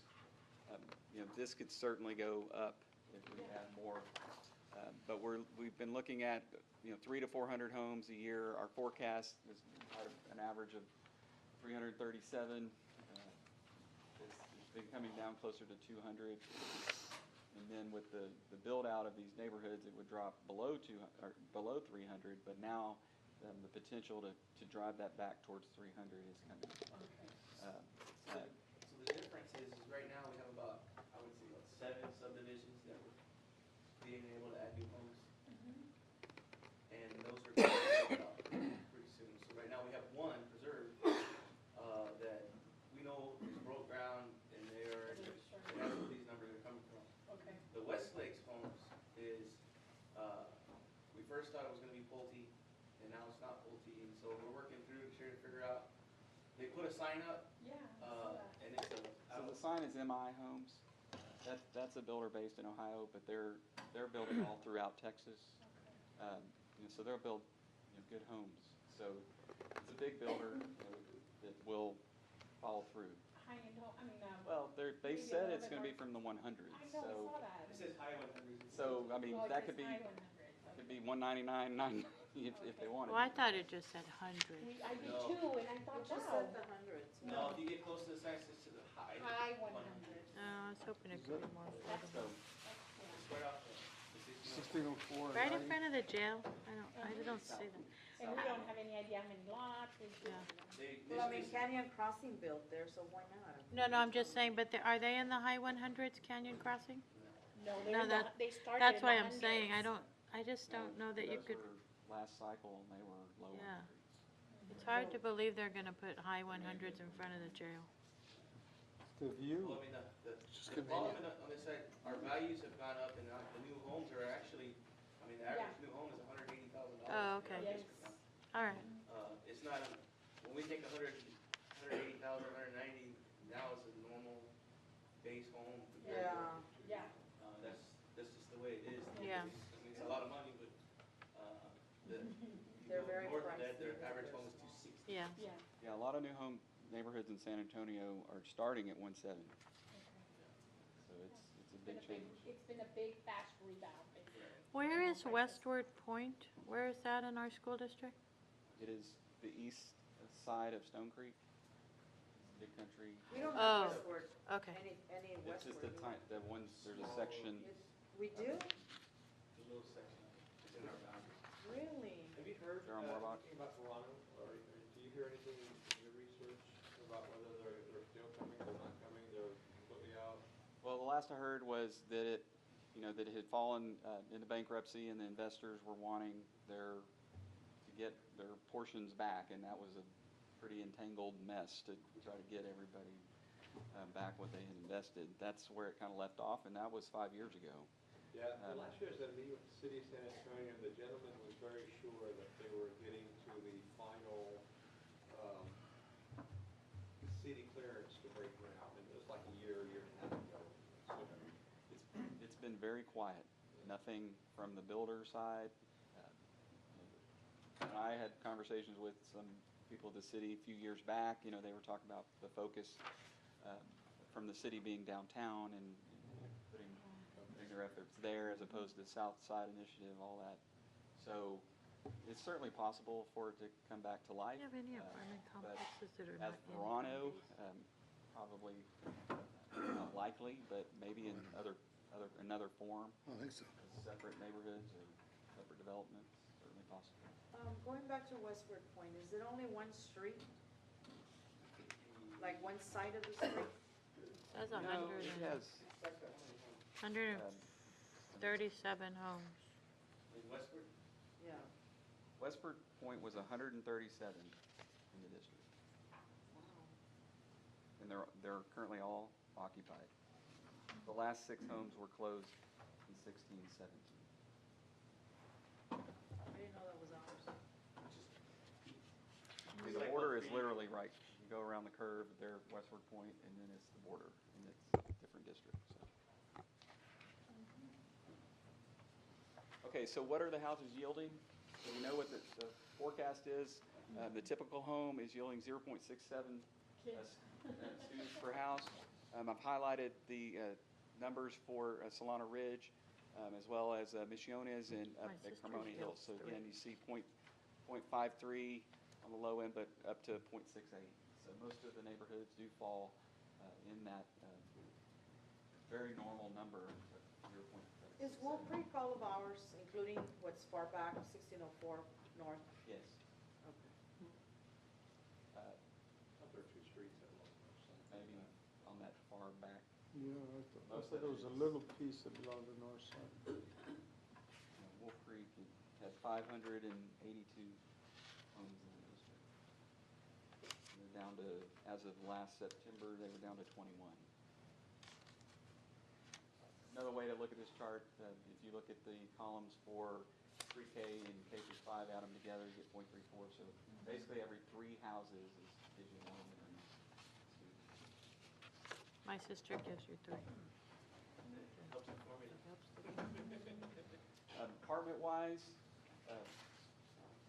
Speaker 11: This could certainly go up if we add more. But we've been looking at, 300 to 400 homes a year. Our forecast is an average of 337. It's been coming down closer to 200. And then with the build out of these neighborhoods, it would drop below 300. But now the potential to drive that back towards 300 is coming.
Speaker 10: So the difference is right now we have about, I would say, 7 subdivisions that we're being able to add new homes. And those are going to go out pretty soon. So right now we have one preserve that we know is broke ground, and that's where these numbers are coming from.
Speaker 9: Okay.
Speaker 10: The West Lakes homes is, we first thought it was going to be Pulte, and now it's not Pulte. And so we're working through to try to figure out, they put a sign up,
Speaker 9: Yeah, I saw that.
Speaker 10: and it's
Speaker 11: So the sign is MI Homes. That's a builder based in Ohio, but they're building all throughout Texas. So they'll build good homes. So it's a big builder that will follow through.
Speaker 9: High-end home, I mean,
Speaker 11: Well, they
Speaker 9: Maybe a
Speaker 11: said
Speaker 9: little
Speaker 11: it's
Speaker 9: bit
Speaker 11: going to be
Speaker 9: more-
Speaker 11: from the 100s.
Speaker 9: I know, I
Speaker 11: So
Speaker 9: saw that.
Speaker 10: It says high 100s.
Speaker 11: so I mean
Speaker 9: Well, it
Speaker 11: that
Speaker 9: says
Speaker 11: could be
Speaker 9: high 100s.
Speaker 11: could be 199, 90 if they wanted.
Speaker 8: Well, I thought it just said 100.
Speaker 9: I did
Speaker 10: No.
Speaker 9: too, and I thought, wow.
Speaker 10: No, if you get close to the sign, it says to the high.
Speaker 9: High 100s.
Speaker 8: I was hoping it could be more
Speaker 11: So
Speaker 8: affordable.
Speaker 10: It's right off the
Speaker 4: 1604.
Speaker 8: Right in front of the jail? I don't see that.
Speaker 9: And we don't have any idea how many lots.
Speaker 8: Yeah.
Speaker 10: Well, I mean,
Speaker 7: Canyon Crossing built there, so why not?
Speaker 8: No, I'm just saying, but are they in the high 100s, Canyon Crossing?
Speaker 9: No,
Speaker 8: No,
Speaker 9: they started
Speaker 8: That's
Speaker 9: in
Speaker 8: why
Speaker 9: the
Speaker 8: I'm saying,
Speaker 9: hundreds.
Speaker 8: I just don't know that you
Speaker 11: those
Speaker 8: could,
Speaker 11: were last cycle and they were low.
Speaker 8: Yeah. it's hard to believe they're gonna put high 100s in front of the jail.
Speaker 4: The view.
Speaker 10: Well, I mean, the
Speaker 4: Just
Speaker 10: development on this side, our values have gone up, and the new homes are actually, I mean, the average new home is $180,000.
Speaker 8: Oh, okay.
Speaker 9: Yes.
Speaker 8: All right.
Speaker 10: It's not, when we take 180,000, 190, now it's a normal base home. compared to-
Speaker 9: Yeah.
Speaker 10: That's just the way it is.
Speaker 8: Yeah.
Speaker 10: I mean, it's a lot of money, but,
Speaker 7: They're very
Speaker 10: north of that, their
Speaker 7: pricey.
Speaker 10: average home is 260.
Speaker 8: Yeah.
Speaker 9: Yeah.
Speaker 11: Yeah, a lot of new home neighborhoods in San Antonio are starting at 170. So it's a big change.
Speaker 9: It's been a big fast rebound, basically.
Speaker 8: Where is Westward Point? Where is that in our school district?
Speaker 11: It is the east side of Stone Creek. It's Big Country.
Speaker 7: We don't
Speaker 8: Oh.
Speaker 7: have westward,
Speaker 8: Okay.
Speaker 7: any
Speaker 11: It's just
Speaker 7: westward.
Speaker 11: the ones, there's a section.
Speaker 7: We do?
Speaker 10: It's a little section, it's in our boundaries.
Speaker 7: Really?
Speaker 2: Have you heard
Speaker 11: Darryl Morbach?
Speaker 2: anything about Verano, or do you hear anything in your research? about whether they're still coming, they're not coming, they're completely out?
Speaker 11: Well, the last I heard was that it, that it had fallen into bankruptcy and the investors were wanting to get their portions back, and that was a pretty entangled mess to try to get everybody back what they had invested. That's where it kind of left off, and that was 5 years ago.
Speaker 2: Yeah, the last year I was at a meeting with the city of San Antonio, and the gentleman was very sure that they were getting to the final city clearance to break ground, and it was like a year and a half ago. So,
Speaker 11: It's been very quiet. Nothing from the builder side. I had conversations with some people of the city a few years back. They were talking about the focus from the city being downtown and putting their efforts there as opposed to South Side Initiative, all that. So it's certainly possible for it to come back to life.
Speaker 8: Do you have any apartment complexes that are not
Speaker 11: As
Speaker 8: in
Speaker 11: Verano,
Speaker 8: MDs?
Speaker 11: probably not likely, but maybe in another form,
Speaker 4: I think so.
Speaker 11: separate neighborhoods or separate developments, certainly possible.
Speaker 6: Going back to Westward Point, is it only one street? Like one side of the street?
Speaker 8: That's
Speaker 11: No, it has
Speaker 8: 137 homes.
Speaker 10: In Westford?
Speaker 6: Yeah.
Speaker 11: Westford Point was 137 in the district, and they're currently all occupied. The last 6 homes were closed in 16, 17.
Speaker 6: I didn't know that was ours.
Speaker 11: And the border is literally right. You go around the curve, there, Westward Point, and then it's the border, and it's a different district. So. Okay, so what are the houses yielding? So we know what the forecast is. The typical home is yielding 0.67 students per house. I've highlighted the numbers for Solana Ridge, as well as Misiones and
Speaker 8: My
Speaker 11: at
Speaker 8: sister's
Speaker 11: Carmona Hills. So
Speaker 8: yields
Speaker 11: again,
Speaker 8: 3.
Speaker 11: you see 0.53 on the low end, but up to 0.68. So most of the neighborhoods do fall in that very normal number of 0.7.
Speaker 6: Is Wolf Creek all of ours, including what's far back, 1604 north?
Speaker 11: Yes.
Speaker 6: Okay.
Speaker 2: There are 2 streets that belong to us.
Speaker 11: Maybe on that far back.
Speaker 4: Yeah, I
Speaker 11: Most
Speaker 4: thought
Speaker 11: of
Speaker 4: there was a
Speaker 11: it is-
Speaker 4: little piece that belonged to the north side.
Speaker 11: Wolf Creek had 582 homes in the district. They're down to, as of last September, they were down to 21. Another way to look at this chart, if you look at the columns for pre-K and K-5, add them together, you get 0.34. So basically every 3 houses gives you an elementary student.
Speaker 8: My sister gives you 3.
Speaker 10: Helps inform me.
Speaker 11: Apartment-wise,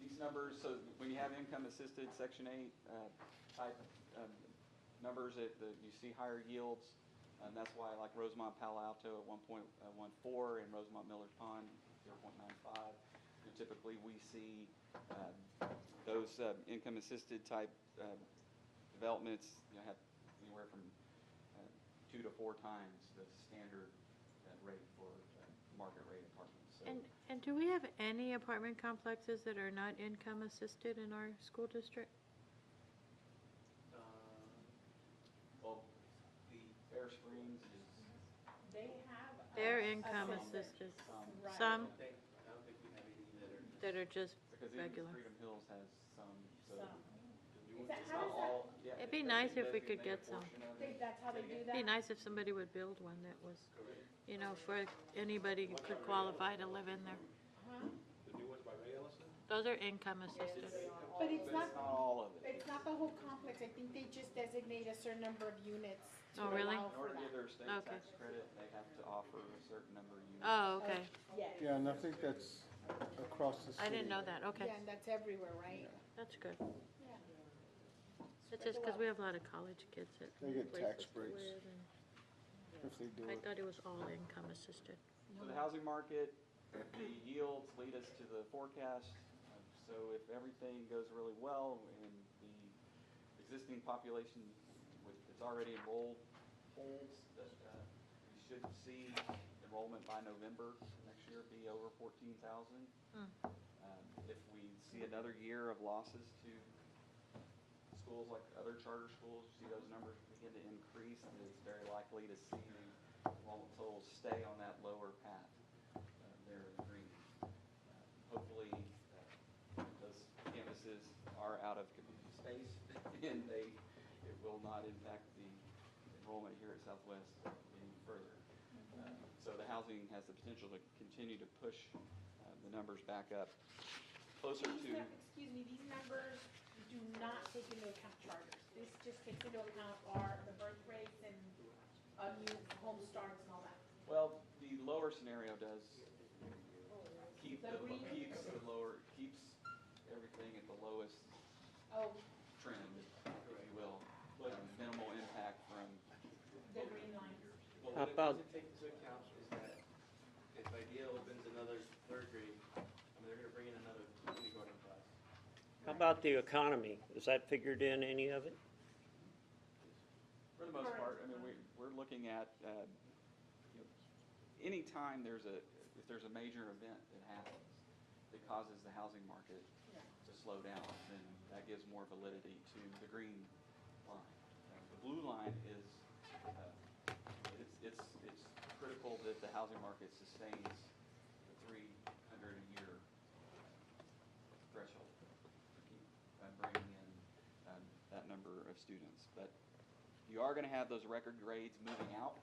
Speaker 11: these numbers, so when you have income-assisted Section 8 type numbers, you see higher yields. And that's why I like Rosemont Palo Alto at 1.14 and Rosemont Millers Pond 0.95. Typically, we see those income-assisted type developments have anywhere from 2 to 4 times the standard rate for market rate apartments. So
Speaker 8: And do we have any apartment complexes that are not income assisted in our school district?
Speaker 11: well, the Fair Springs is
Speaker 9: They have.
Speaker 8: They're income assisted. Some
Speaker 10: I don't think we have any that are.
Speaker 8: that are just
Speaker 11: because even
Speaker 8: regular.
Speaker 11: Freedom Hills has some. So
Speaker 9: Some.
Speaker 11: it's
Speaker 9: Is that,
Speaker 11: not
Speaker 9: how does that,
Speaker 11: all. Yeah,
Speaker 8: It'd be
Speaker 11: they
Speaker 8: nice if we
Speaker 11: designate
Speaker 8: could
Speaker 11: a
Speaker 8: get some.
Speaker 11: portion of it.
Speaker 9: think that's how they do
Speaker 8: It'd
Speaker 9: that?
Speaker 8: be nice if somebody would build one that was, for anybody who could qualify to live in there.
Speaker 9: Huh?
Speaker 2: The new ones by Ray Ellison?
Speaker 8: Those are income assisted.
Speaker 9: But it's
Speaker 11: But
Speaker 9: not,
Speaker 11: it's not all of it.
Speaker 9: it's not the whole complex. I think they just designate a certain number of units to
Speaker 8: Oh, really?
Speaker 9: allow
Speaker 11: In
Speaker 9: for
Speaker 11: order to
Speaker 9: that.
Speaker 11: get their state
Speaker 8: Okay.
Speaker 11: tax credit, they have to offer a certain number of units.
Speaker 8: Oh, okay.
Speaker 9: Yes.
Speaker 4: Yeah, and I think that's across the city.
Speaker 8: I didn't know that. Okay.
Speaker 9: Yeah, and that's everywhere, right?
Speaker 8: That's good.
Speaker 9: Yeah.
Speaker 8: It's just because we have a lot of college kids that
Speaker 4: They get
Speaker 8: need
Speaker 4: tax
Speaker 8: places to
Speaker 4: breaks.
Speaker 8: live, and
Speaker 4: If they do
Speaker 8: I
Speaker 4: it.
Speaker 8: thought it was all income assisted.
Speaker 11: So the housing market, the yields lead us to the forecast. So if everything goes really well and the existing population that's already enrolled holds, that we should see enrollment by November next year be over 14,000. If we see another year of losses to school schools, like other charter schools, you see those numbers begin to increase, and it's very likely to see enrollment totals stay on that lower path there in green. Hopefully, those campuses are out of space, and it will not impact the enrollment here at Southwest any further. So the housing has the potential to continue to push the numbers back up closer to.
Speaker 9: Excuse me, these numbers do not take into account charters. This just takes into account the birth rates and new home starts and all that.
Speaker 11: Well, the lower scenario does keeps everything at the lowest
Speaker 9: Oh,
Speaker 11: trend, if you will, but minimal impact from.
Speaker 9: the green lines.
Speaker 10: Well,
Speaker 1: How
Speaker 10: what it
Speaker 1: about-
Speaker 10: doesn't take into account is that if IDEA opens another third grade, they're gonna bring in another kindergarten class.
Speaker 1: How about the economy? Is that figured in any of it?
Speaker 11: For the most part, I mean, we're looking at, anytime if there's a major event that happens that causes the housing market to slow down, then that gives more validity to the green line. The blue line is, it's critical that the housing market sustains the 300 a year threshold to keep bringing in that number of students. But you are going to have those record grades moving out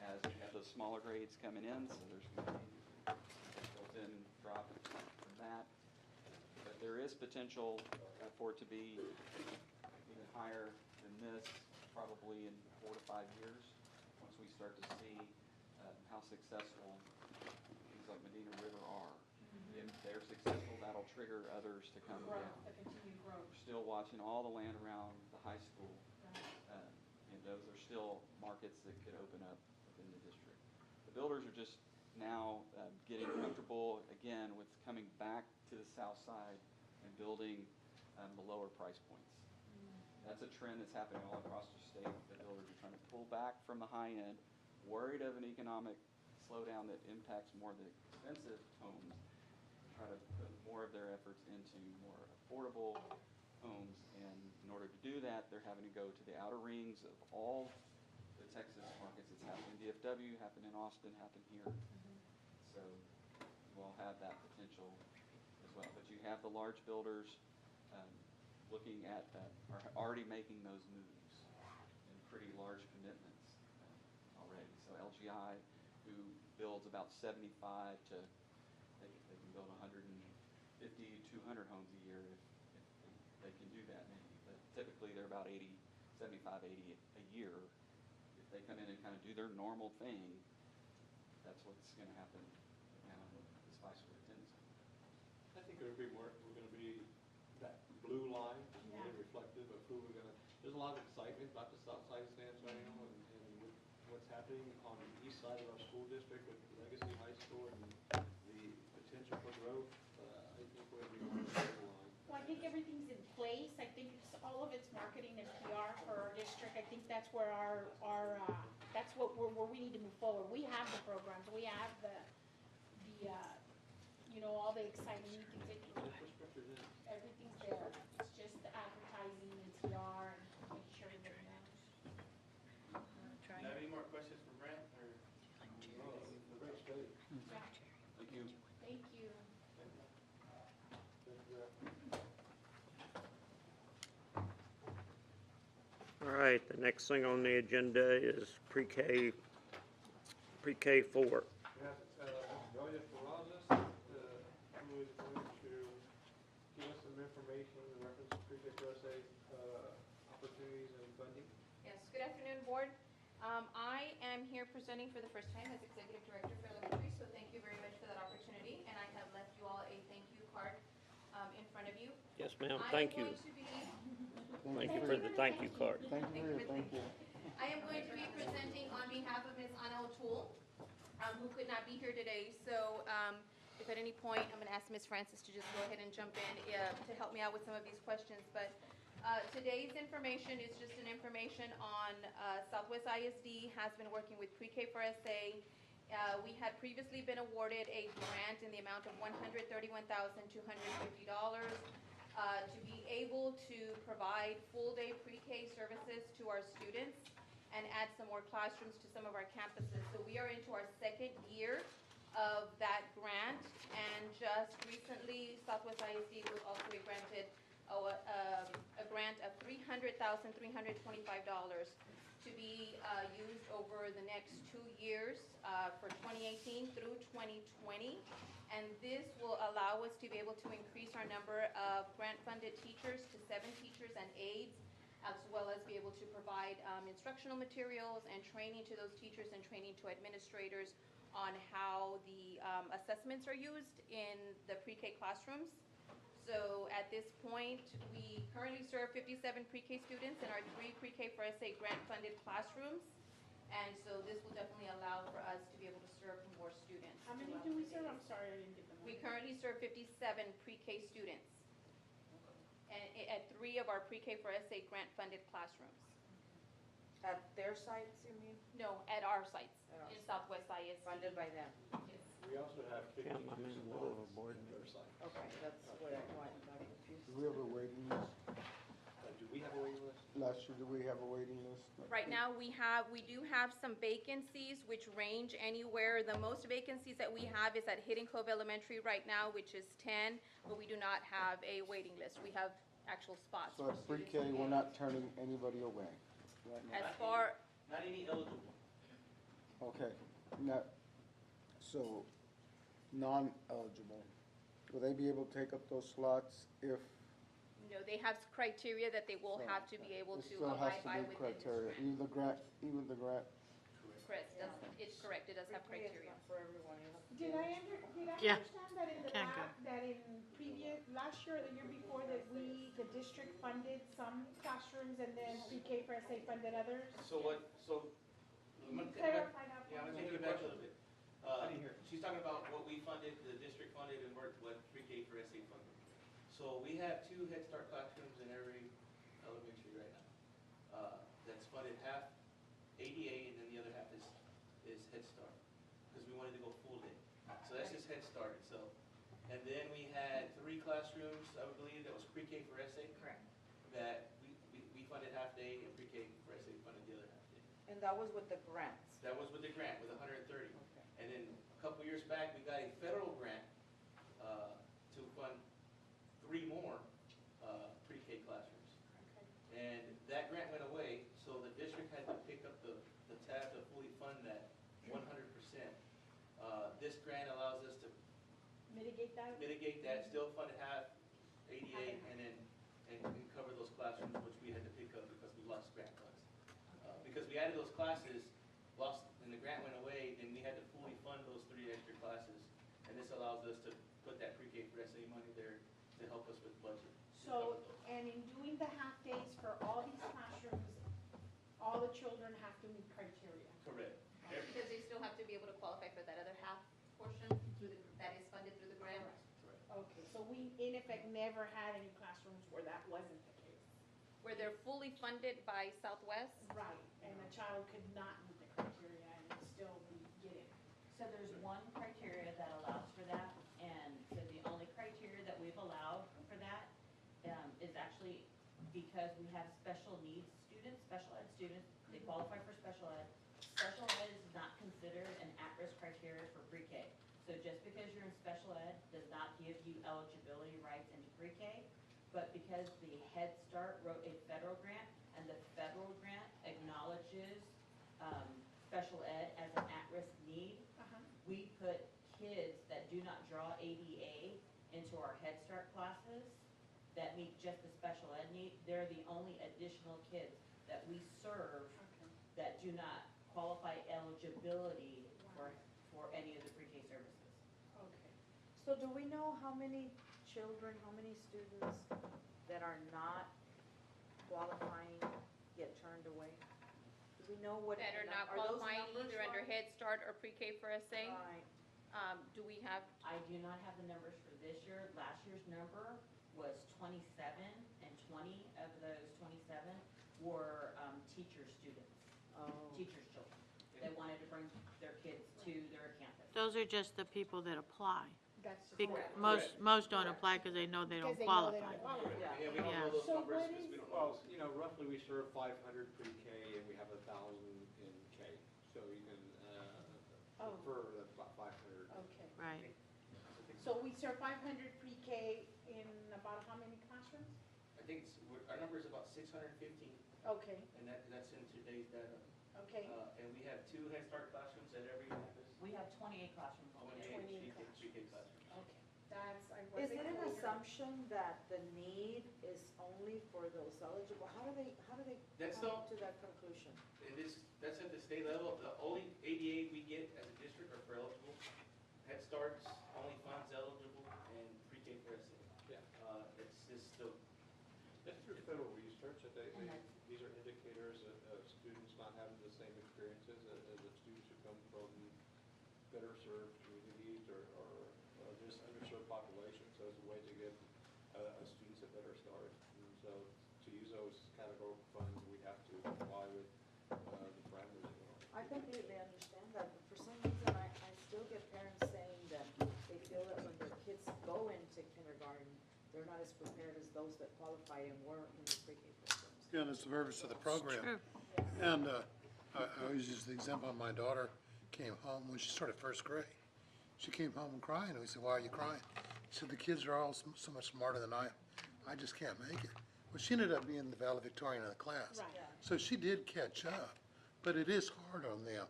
Speaker 11: as you have those smaller grades coming in, so there's going to be a built-in drop from that. But there is potential for it to be even higher than this, probably in 4 to 5 years, once we start to see how successful things like Medina River are. If they're successful, that'll trigger others to come down.
Speaker 9: The continued growth.
Speaker 11: We're still watching all the land around the high school, and those are still markets that could open up within the district. The builders are just now getting comfortable again with coming back to the south side and building the lower price points. That's a trend that's happening all across the state. The builders are trying to pull back from the high end, worried of an economic slowdown that impacts more of the expensive homes, try to put more of their efforts into more affordable homes. And in order to do that, they're having to go to the outer rings of all the Texas markets. It's happened in DFW, happened in Austin, happened here. So you all have that potential as well. But you have the large builders looking at are already making those moves in pretty large commitments already. So LGI, who builds about 75 to, they can build 150, 200 homes a year if they can do that maybe. But typically they're about 80, 75, 80 a year. If they come in and kind of do their normal thing, that's what's going to happen down in the Spicewood Tennyson.
Speaker 2: I think we're going to be that blue line, really reflective of who we're going to, there's a lot of excitement about the south side of San Antonio and with what's happening on the east side of our school district with Legacy High School and the potential for growth. I think we're going to be on the blue line.
Speaker 9: Well, I think everything's in place. I think all of it's marketing and PR for our district. I think that's where that's where we need to move forward. We have the programs, we have the all the exciting new things that everything's there. It's just the advertising and PR and make sure everybody knows.
Speaker 10: Do you have any more questions for Brent, or?
Speaker 2: Great study.
Speaker 11: Thank you.
Speaker 9: Thank you.
Speaker 1: All right, the next thing on the agenda is pre-K 4.
Speaker 2: We have Joya Ferrazas, who is going to give us some information in reference to pre-K opportunities and funding.
Speaker 13: Yes, good afternoon, Board. I am here presenting for the first time as Executive Director for Elementary, so thank you very much for that opportunity, and I have left you all a thank you card in front of you.
Speaker 1: Yes, ma'am, thank you. Thank you for the thank you card.
Speaker 13: Thank you. I am going to be presenting on behalf of Ms. Ana O'Toole, who could not be here today, so if at any point, I'm going to ask Ms. Francis to just go ahead and jump in to help me out with some of these questions, but today's information is just an information on Southwest ISD has been working with Pre-K for SA. We had previously been awarded a grant in the amount of $131,250 to be able to provide full-day pre-K services to our students and add some more classrooms to some of our campuses. So we are into our second year of that grant, and just recently, Southwest ISD was also granted a grant of $300,325 to be used over the next 2 years for 2018 through 2020. And this will allow us to be able to increase our number of grant-funded teachers to 7 teachers and aides, as well as be able to provide instructional materials and training to those teachers and training to administrators on how the assessments are used in the pre-K classrooms. So at this point, we currently serve 57 pre-K students in our 3 pre-K for SA grant-funded classrooms. And so this will definitely allow for us to be able to serve more students.
Speaker 9: How many
Speaker 13: throughout
Speaker 9: do we
Speaker 13: the
Speaker 9: serve?
Speaker 13: days.
Speaker 9: I'm sorry, I didn't get them.
Speaker 13: We currently serve 57 pre-K students and at 3 of our pre-K for SA grant-funded classrooms.
Speaker 14: At their sites, you mean?
Speaker 13: No, at our sites
Speaker 14: At our
Speaker 13: in Southwest ISD.
Speaker 14: Funded by them?
Speaker 13: Yes.
Speaker 2: We also have 15
Speaker 1: I'm in the middle of a board meeting.
Speaker 14: Okay, that's where I got confused.
Speaker 15: Do we have a waiting list?
Speaker 2: Do we have a waiting list?
Speaker 15: Last year, do we have a waiting list?
Speaker 13: Right now, we do have some vacancies which range anywhere. The most vacancies that we have is at Hidden Cove Elementary right now, which is 10, but we do not have a waiting list. We have actual spots.
Speaker 15: So
Speaker 13: for
Speaker 15: at
Speaker 13: students
Speaker 15: pre-K,
Speaker 13: to
Speaker 15: we're
Speaker 13: get.
Speaker 15: not turning anybody away right now?
Speaker 13: As far,
Speaker 10: Not any eligible.
Speaker 15: Okay, not, so, non-eligible, will they be able to take up those slots if?
Speaker 13: no, they have criteria that they will have to be able
Speaker 15: It
Speaker 13: to
Speaker 15: still has
Speaker 13: abide
Speaker 15: to
Speaker 13: by
Speaker 15: be
Speaker 13: within this
Speaker 15: criteria,
Speaker 13: grant.
Speaker 15: even the grant,
Speaker 13: Correct, it's correct, it does have
Speaker 14: Pre-K is
Speaker 13: criteria.
Speaker 14: not for everyone, you know?
Speaker 9: Did I
Speaker 8: Yeah.
Speaker 9: understand that in the
Speaker 8: Can't go.
Speaker 9: that in previous, last year or the year before, that the district funded some classrooms and then pre-K for SA funded others?
Speaker 10: So what, so.
Speaker 9: Can you clarify that?
Speaker 10: Yeah, I'm
Speaker 9: for
Speaker 10: gonna
Speaker 9: me?
Speaker 10: take it back a little bit.
Speaker 2: I didn't hear.
Speaker 10: She's talking about what we funded, the district funded, and what pre-K for SA funded. So we have 2 Head Start classrooms in every elementary right now. That's funded half ADA, and then the other half is Head Start, because we wanted to go full day. So that's just Head Start itself. And then we had 3 classrooms, I would believe, that was pre-K for SA,
Speaker 14: Correct.
Speaker 10: that we funded half day, and pre-K for SA funded the other half day.
Speaker 14: And that was with the grants?
Speaker 10: That was with the grant, with 130.
Speaker 14: Okay.
Speaker 10: And then a couple years back, we got a federal grant to fund 3 more pre-K classrooms. And that grant went away, so the district had to pick up the tab to fully fund that 100%. This grant allows us to
Speaker 9: Mitigate that?
Speaker 10: mitigate that, still fund half ADA, and then, and cover those classrooms, which we had to pick up because we lost grant funds. Because we added those classes, and the grant went away, and we had to fully fund those 3 extra classes. And this allows us to put that pre-K for SA money there to help us with budget.
Speaker 9: So, and in doing the half days for all these classrooms, all the children have to meet criteria?
Speaker 10: Correct.
Speaker 13: Because they still have to be able to qualify for that other half portion that is funded through the grant.
Speaker 9: Okay, so we in effect never had any classrooms where that wasn't the case?
Speaker 13: Where they're fully funded by Southwest.
Speaker 9: Right, and a child could not meet the criteria and still get in?
Speaker 16: So there's one criteria that allows for that, and so the only criteria that we've allowed for that is actually because we have special needs students, special ed students, they qualify for special ed. Special ed is not considered an at-risk criteria for pre-K. So just because you're in special ed does not give you eligibility rights into pre-K, but because the Head Start wrote a federal grant, and the federal grant acknowledges special ed as an at-risk need, we put kids that do not draw ADA into our Head Start classes that meet just the special ed need. They're the only additional kids that we serve that do not qualify eligibility for any of the pre-K services.
Speaker 9: Okay.
Speaker 14: So do we know how many children, how many students that are not qualifying get turned away? Do we know what?
Speaker 13: That are not
Speaker 14: are those
Speaker 13: qualifying
Speaker 14: numbers
Speaker 13: either under
Speaker 14: right?
Speaker 13: Head Start or pre-K for SA.
Speaker 14: Right.
Speaker 13: Do we have,
Speaker 16: I do not have the numbers for this year. Last year's number was 27, and 20 of those 27 were teacher students, teachers' children. They wanted to bring their kids to their campus.
Speaker 8: Those are just the people that apply.
Speaker 9: That's
Speaker 8: Bec-
Speaker 9: correct.
Speaker 8: most don't apply because they know they don't
Speaker 9: Because they know they
Speaker 8: qualify.
Speaker 9: don't qualify.
Speaker 10: Yeah, we don't
Speaker 8: Yeah.
Speaker 10: know those
Speaker 9: So
Speaker 10: numbers
Speaker 9: what
Speaker 10: because
Speaker 9: is-
Speaker 10: we don't know.
Speaker 2: Well, you know, roughly we serve 500 pre-K and we have 1,000 in K. So you can
Speaker 9: Oh.
Speaker 2: infer that's about 500.
Speaker 9: Okay.
Speaker 8: Right.
Speaker 9: So we serve 500 pre-K in about how many classrooms?
Speaker 10: I think our number is about 615,
Speaker 9: Okay,
Speaker 10: and that's in today's data.
Speaker 9: okay.
Speaker 10: And we have 2 Head Start classrooms at every campus,
Speaker 16: We have 28 classrooms
Speaker 10: 28
Speaker 16: altogether.
Speaker 10: pre-K classrooms.
Speaker 9: Okay, that's, I
Speaker 14: Is
Speaker 9: wasn't
Speaker 14: it an
Speaker 9: clear.
Speaker 14: assumption that the need is only for those eligible? How do they
Speaker 10: That's
Speaker 14: come
Speaker 10: the-
Speaker 14: to that conclusion?
Speaker 10: And that's at the state level. The only ADA we get as a district are for eligible. Head Start's only funds eligible and pre-K for SA.
Speaker 2: Yeah.
Speaker 10: It's just the,
Speaker 2: That's through federal research, that
Speaker 16: And
Speaker 2: these are indicators of students not having the same experiences as the students who come from better served communities or just underserved populations. So it's a way to give students a better start. And so to use those categorical funds, we have to comply with the parameters of it.
Speaker 14: I completely understand that, but for some reason, I still get parents saying that they feel that when their kids go into kindergarten, they're not as prepared as those that qualify and were in the pre-K programs.
Speaker 4: Yeah, that's the purpose of the program.
Speaker 8: True.
Speaker 4: And I always use the example of my daughter came home when she started first grade. She came home crying, and we said, "Why are you crying?" She said, "The kids are all so much smarter than I am. I just can't make it." Well, she ended up being the valedictorian of the class.
Speaker 9: Right.
Speaker 4: So she did catch up, but it is hard on them.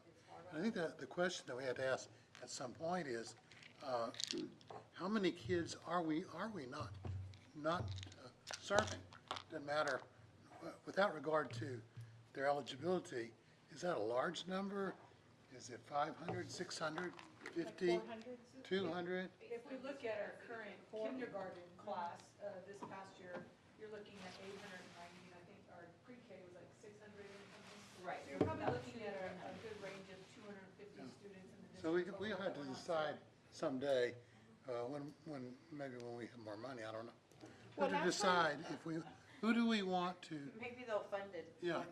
Speaker 4: And I think that the question that we had to ask at some point is, how many kids are we not serving? Doesn't matter, without regard to their eligibility, is that a large number? Is it 500, 600, 50,
Speaker 9: 400?
Speaker 4: 200?
Speaker 6: If we look at our current kindergarten class, this past year, you're looking at 890, and I think our pre-K was like 600 or something.
Speaker 16: Right.
Speaker 6: So you're probably looking at a good range of 250 students in the district.
Speaker 4: So we
Speaker 6: but
Speaker 4: have to
Speaker 6: we're not
Speaker 4: decide someday, maybe when we have more money, I don't know.
Speaker 9: Well,
Speaker 4: But to
Speaker 9: that's why-
Speaker 4: decide who do we want to,
Speaker 14: Maybe they'll fund it.
Speaker 4: yeah,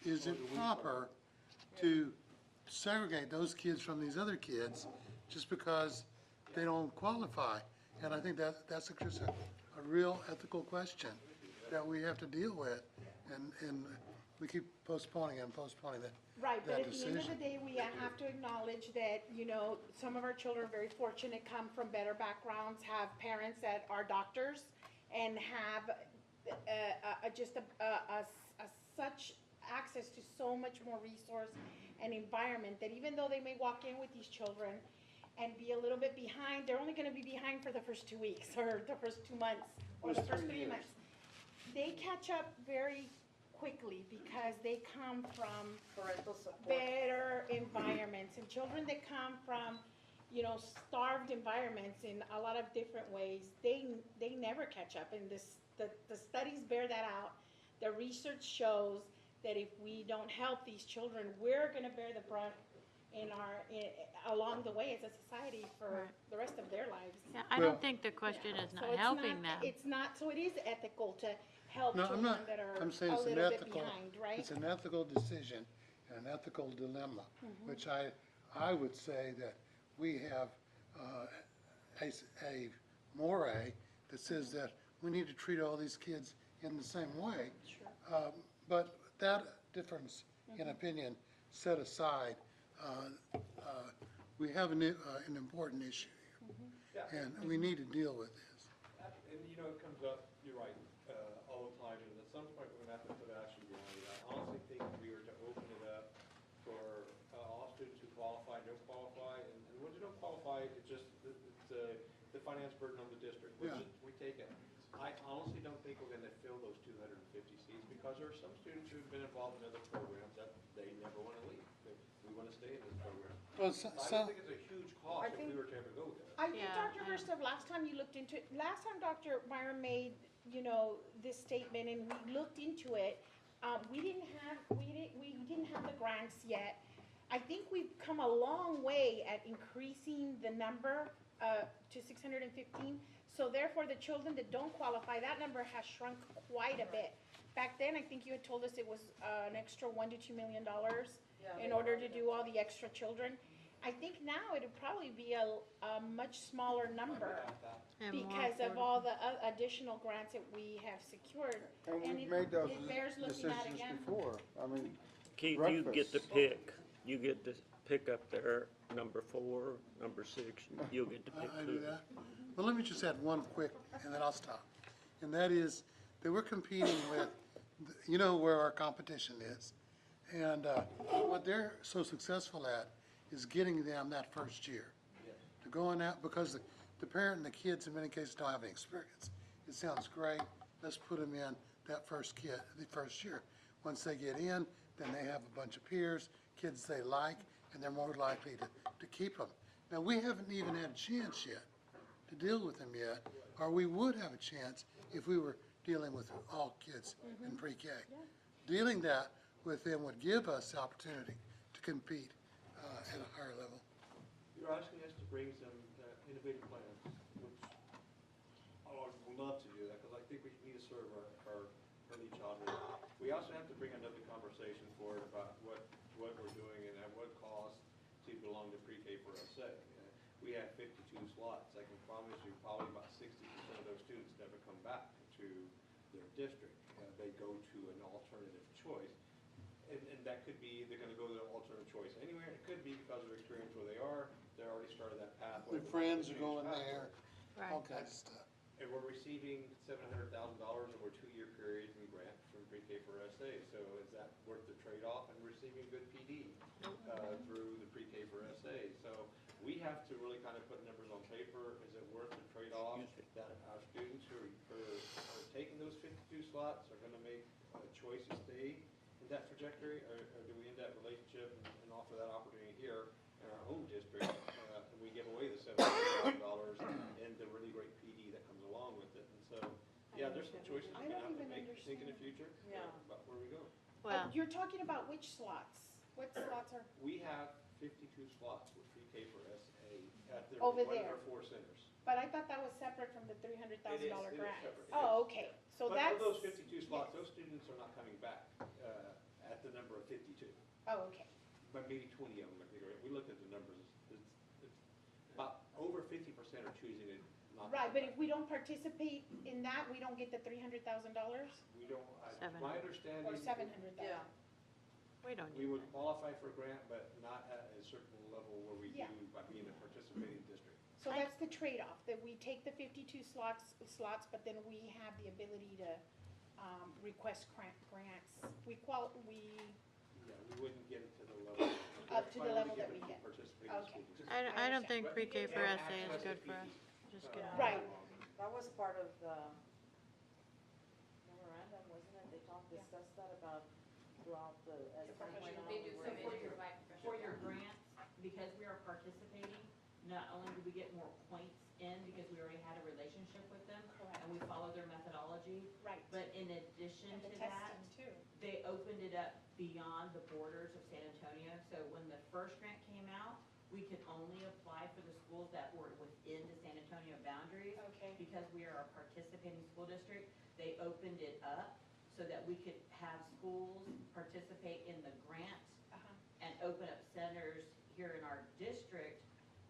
Speaker 4: is it proper to segregate those kids from these other kids just because they don't qualify? And I think that's just a real ethical question that we have to deal with. And we keep postponing and postponing that.
Speaker 9: Right, but
Speaker 4: that
Speaker 9: at the end of the
Speaker 4: decision.
Speaker 9: day, we have to acknowledge that, you know, some of our children are very fortunate, come from better backgrounds, have parents that are doctors, and have such access to so much more resource and environment, that even though they may walk in with these children and be a little bit behind, they're only gonna be behind for the first 2 weeks, or the first 2 months, or the
Speaker 4: Those
Speaker 9: first
Speaker 4: 3
Speaker 9: 3
Speaker 4: years.
Speaker 9: months. They catch up very quickly because they come from
Speaker 14: Parental support.
Speaker 9: better environments, and children that come from, you know, starved environments in a lot of different ways, they never catch up. And the studies bear that out. The research shows that if we don't help these children, we're gonna bear the brunt along the way as a society for
Speaker 8: Right.
Speaker 9: the rest of their lives.
Speaker 8: Yeah, I
Speaker 4: Well-
Speaker 8: don't think the question is
Speaker 9: So
Speaker 8: not
Speaker 9: it's
Speaker 8: helping them.
Speaker 9: It's not, so it is ethical to help
Speaker 4: No, I'm
Speaker 9: children
Speaker 4: not,
Speaker 9: that are
Speaker 4: I'm saying
Speaker 9: a
Speaker 4: it's an
Speaker 9: little bit
Speaker 4: ethical,
Speaker 9: behind, right?
Speaker 4: it's an ethical decision and an ethical dilemma,
Speaker 9: Mm-hmm.
Speaker 4: which I would say that we have a moray that says that we need to treat all these kids in the same way. But that difference in
Speaker 9: Mm-hmm.
Speaker 4: opinion set aside, we have an important issue
Speaker 2: Yeah.
Speaker 4: here, and we need to deal with this.
Speaker 2: And you know, it comes up, you're right, all the time, and at some point we're gonna have to put action behind it. I honestly think if we were to open it up for all students who qualify, don't qualify, and when you don't qualify, it's just, it's the finance burden on the district,
Speaker 4: Yeah.
Speaker 2: we take it. I honestly don't think we're gonna fill those 250 seats, because there are some students who've been involved in other programs that they never wanna leave. We wanna stay in this program.
Speaker 4: Well,
Speaker 2: I don't think it's a huge cost if we were to ever go there.
Speaker 9: I think,
Speaker 8: Yeah,
Speaker 9: Dr. Verstov, last time you looked into it, last time Dr. Meyer made, you know, this statement and we looked into it, we didn't have the grants yet. I think we've come a long way at increasing the number, to 615. So therefore, the children that don't qualify, that number has shrunk quite a bit. Back then, I think you had told us it was, an extra $1 to $2 million in order to do all the extra children. I think now it'd probably be a much smaller number
Speaker 8: And more
Speaker 9: because of
Speaker 8: affordable.
Speaker 9: all the additional grants that we have secured.
Speaker 15: And we've
Speaker 9: it-
Speaker 15: made those
Speaker 9: it bears looking at
Speaker 15: decisions
Speaker 9: again.
Speaker 15: before. I mean,
Speaker 1: Keith, you get to
Speaker 15: breakfast.
Speaker 1: pick. You get to pick up there, number 4, number 6, you'll get to pick
Speaker 4: I
Speaker 1: 2.
Speaker 4: do that. Well, let me just add one quick, and then I'll stop. And that is that we're competing with, you know where our competition is. And what they're so successful at is getting them that first year. To going out, because the parent and the kids in many cases don't have any experience. It sounds great, let's put them in that first year. Once they get in, then they have a bunch of peers, kids they like, and they're more likely to keep them. Now, we haven't even had a chance yet to deal with them yet, or we would have a chance if we were dealing with all kids in pre-K. Dealing that with them would give us the opportunity to compete at a higher level.
Speaker 2: You're asking us to bring some innovative plans, which I would love to do that, because I think we need to serve our early childhood. We also have to bring another conversation forward about what we're doing and at what cost to belong to pre-K for SA. We have 52 slots. I can promise you probably about 60% of those students never come back to their district. They go to an alternative choice. And that could be, they're gonna go to an alternative choice anywhere. It could be because of experience where they are, they're already started that pathway.
Speaker 4: Their friends are going there,
Speaker 8: Right.
Speaker 4: all kinds of stuff.
Speaker 2: And we're receiving $700,000 over a 2-year period in grant from pre-K for SA. So is that worth the trade-off and receiving good PD through the pre-K for SA? So we have to really kind of put numbers on paper. Is it worth the trade-off that our students who are taking those 52 slots are gonna make a choice to stay in that trajectory, or do we end that relationship and offer that opportunity here in our own district, and we give away the $700,000 and the really great PD that comes along with it? And so, yeah, there's some choices we're gonna have to make, think in the future about where we go.
Speaker 8: Well,
Speaker 9: You're talking about which slots? What slots are,
Speaker 2: We have 52 slots with pre-K for SA at
Speaker 9: Over
Speaker 2: one of
Speaker 9: there.
Speaker 2: our 4 centers.
Speaker 9: but I thought that was separate from the $300,000
Speaker 2: It is
Speaker 9: grant.
Speaker 2: separate, it
Speaker 9: Oh,
Speaker 2: is.
Speaker 9: okay, so
Speaker 2: But
Speaker 9: that's.
Speaker 2: of those 52 slots, those students are not coming back at the number of 52.
Speaker 9: Oh, okay.
Speaker 2: But maybe 20 of them, I think, right? We looked at the numbers, it's about over 50% are choosing it not to
Speaker 9: Right,
Speaker 2: come
Speaker 9: but
Speaker 2: back.
Speaker 9: if we don't participate in that, we don't get the $300,000
Speaker 2: We don't,
Speaker 8: Seven.
Speaker 2: my understanding.
Speaker 9: or $700,000?
Speaker 8: we don't
Speaker 2: We
Speaker 8: need
Speaker 2: would
Speaker 8: that.
Speaker 2: qualify for a grant, but not at a certain level where we do
Speaker 9: Yeah.
Speaker 2: by being a participating district.
Speaker 9: So that's the trade-off, that we take the 52 slots, but then we have the ability to request grants.
Speaker 2: Yeah, we wouldn't get it to the level.
Speaker 9: Up to the
Speaker 2: Finally
Speaker 9: level
Speaker 2: get
Speaker 9: that we
Speaker 2: the
Speaker 9: get.
Speaker 2: participating
Speaker 9: Okay.
Speaker 2: students.
Speaker 8: I don't think
Speaker 2: But-
Speaker 8: pre-K for
Speaker 2: and
Speaker 8: SA is
Speaker 2: access to
Speaker 8: good for
Speaker 2: PD.
Speaker 8: us. Just get
Speaker 9: Right.
Speaker 14: That was part of the memorandum, wasn't it? They discussed that about throughout the, as time went on.
Speaker 13: They do
Speaker 14: we
Speaker 13: some
Speaker 14: were-
Speaker 13: to provide professional.
Speaker 16: For your grants, because we are participating, not only do we get more points in because we already had a relationship with them
Speaker 9: Correct.
Speaker 16: and we follow their methodology,
Speaker 9: Right.
Speaker 16: but in addition
Speaker 9: And the
Speaker 16: to that,
Speaker 9: testing too.
Speaker 16: they opened it up beyond the borders of San Antonio. So when the first grant came out, we could only apply for the schools that were within the San Antonio boundaries.
Speaker 9: Okay.
Speaker 16: Because we are a participating school district, they opened it up so that we could have schools participate in the grant
Speaker 9: Uh-huh.
Speaker 16: and open up centers here in our district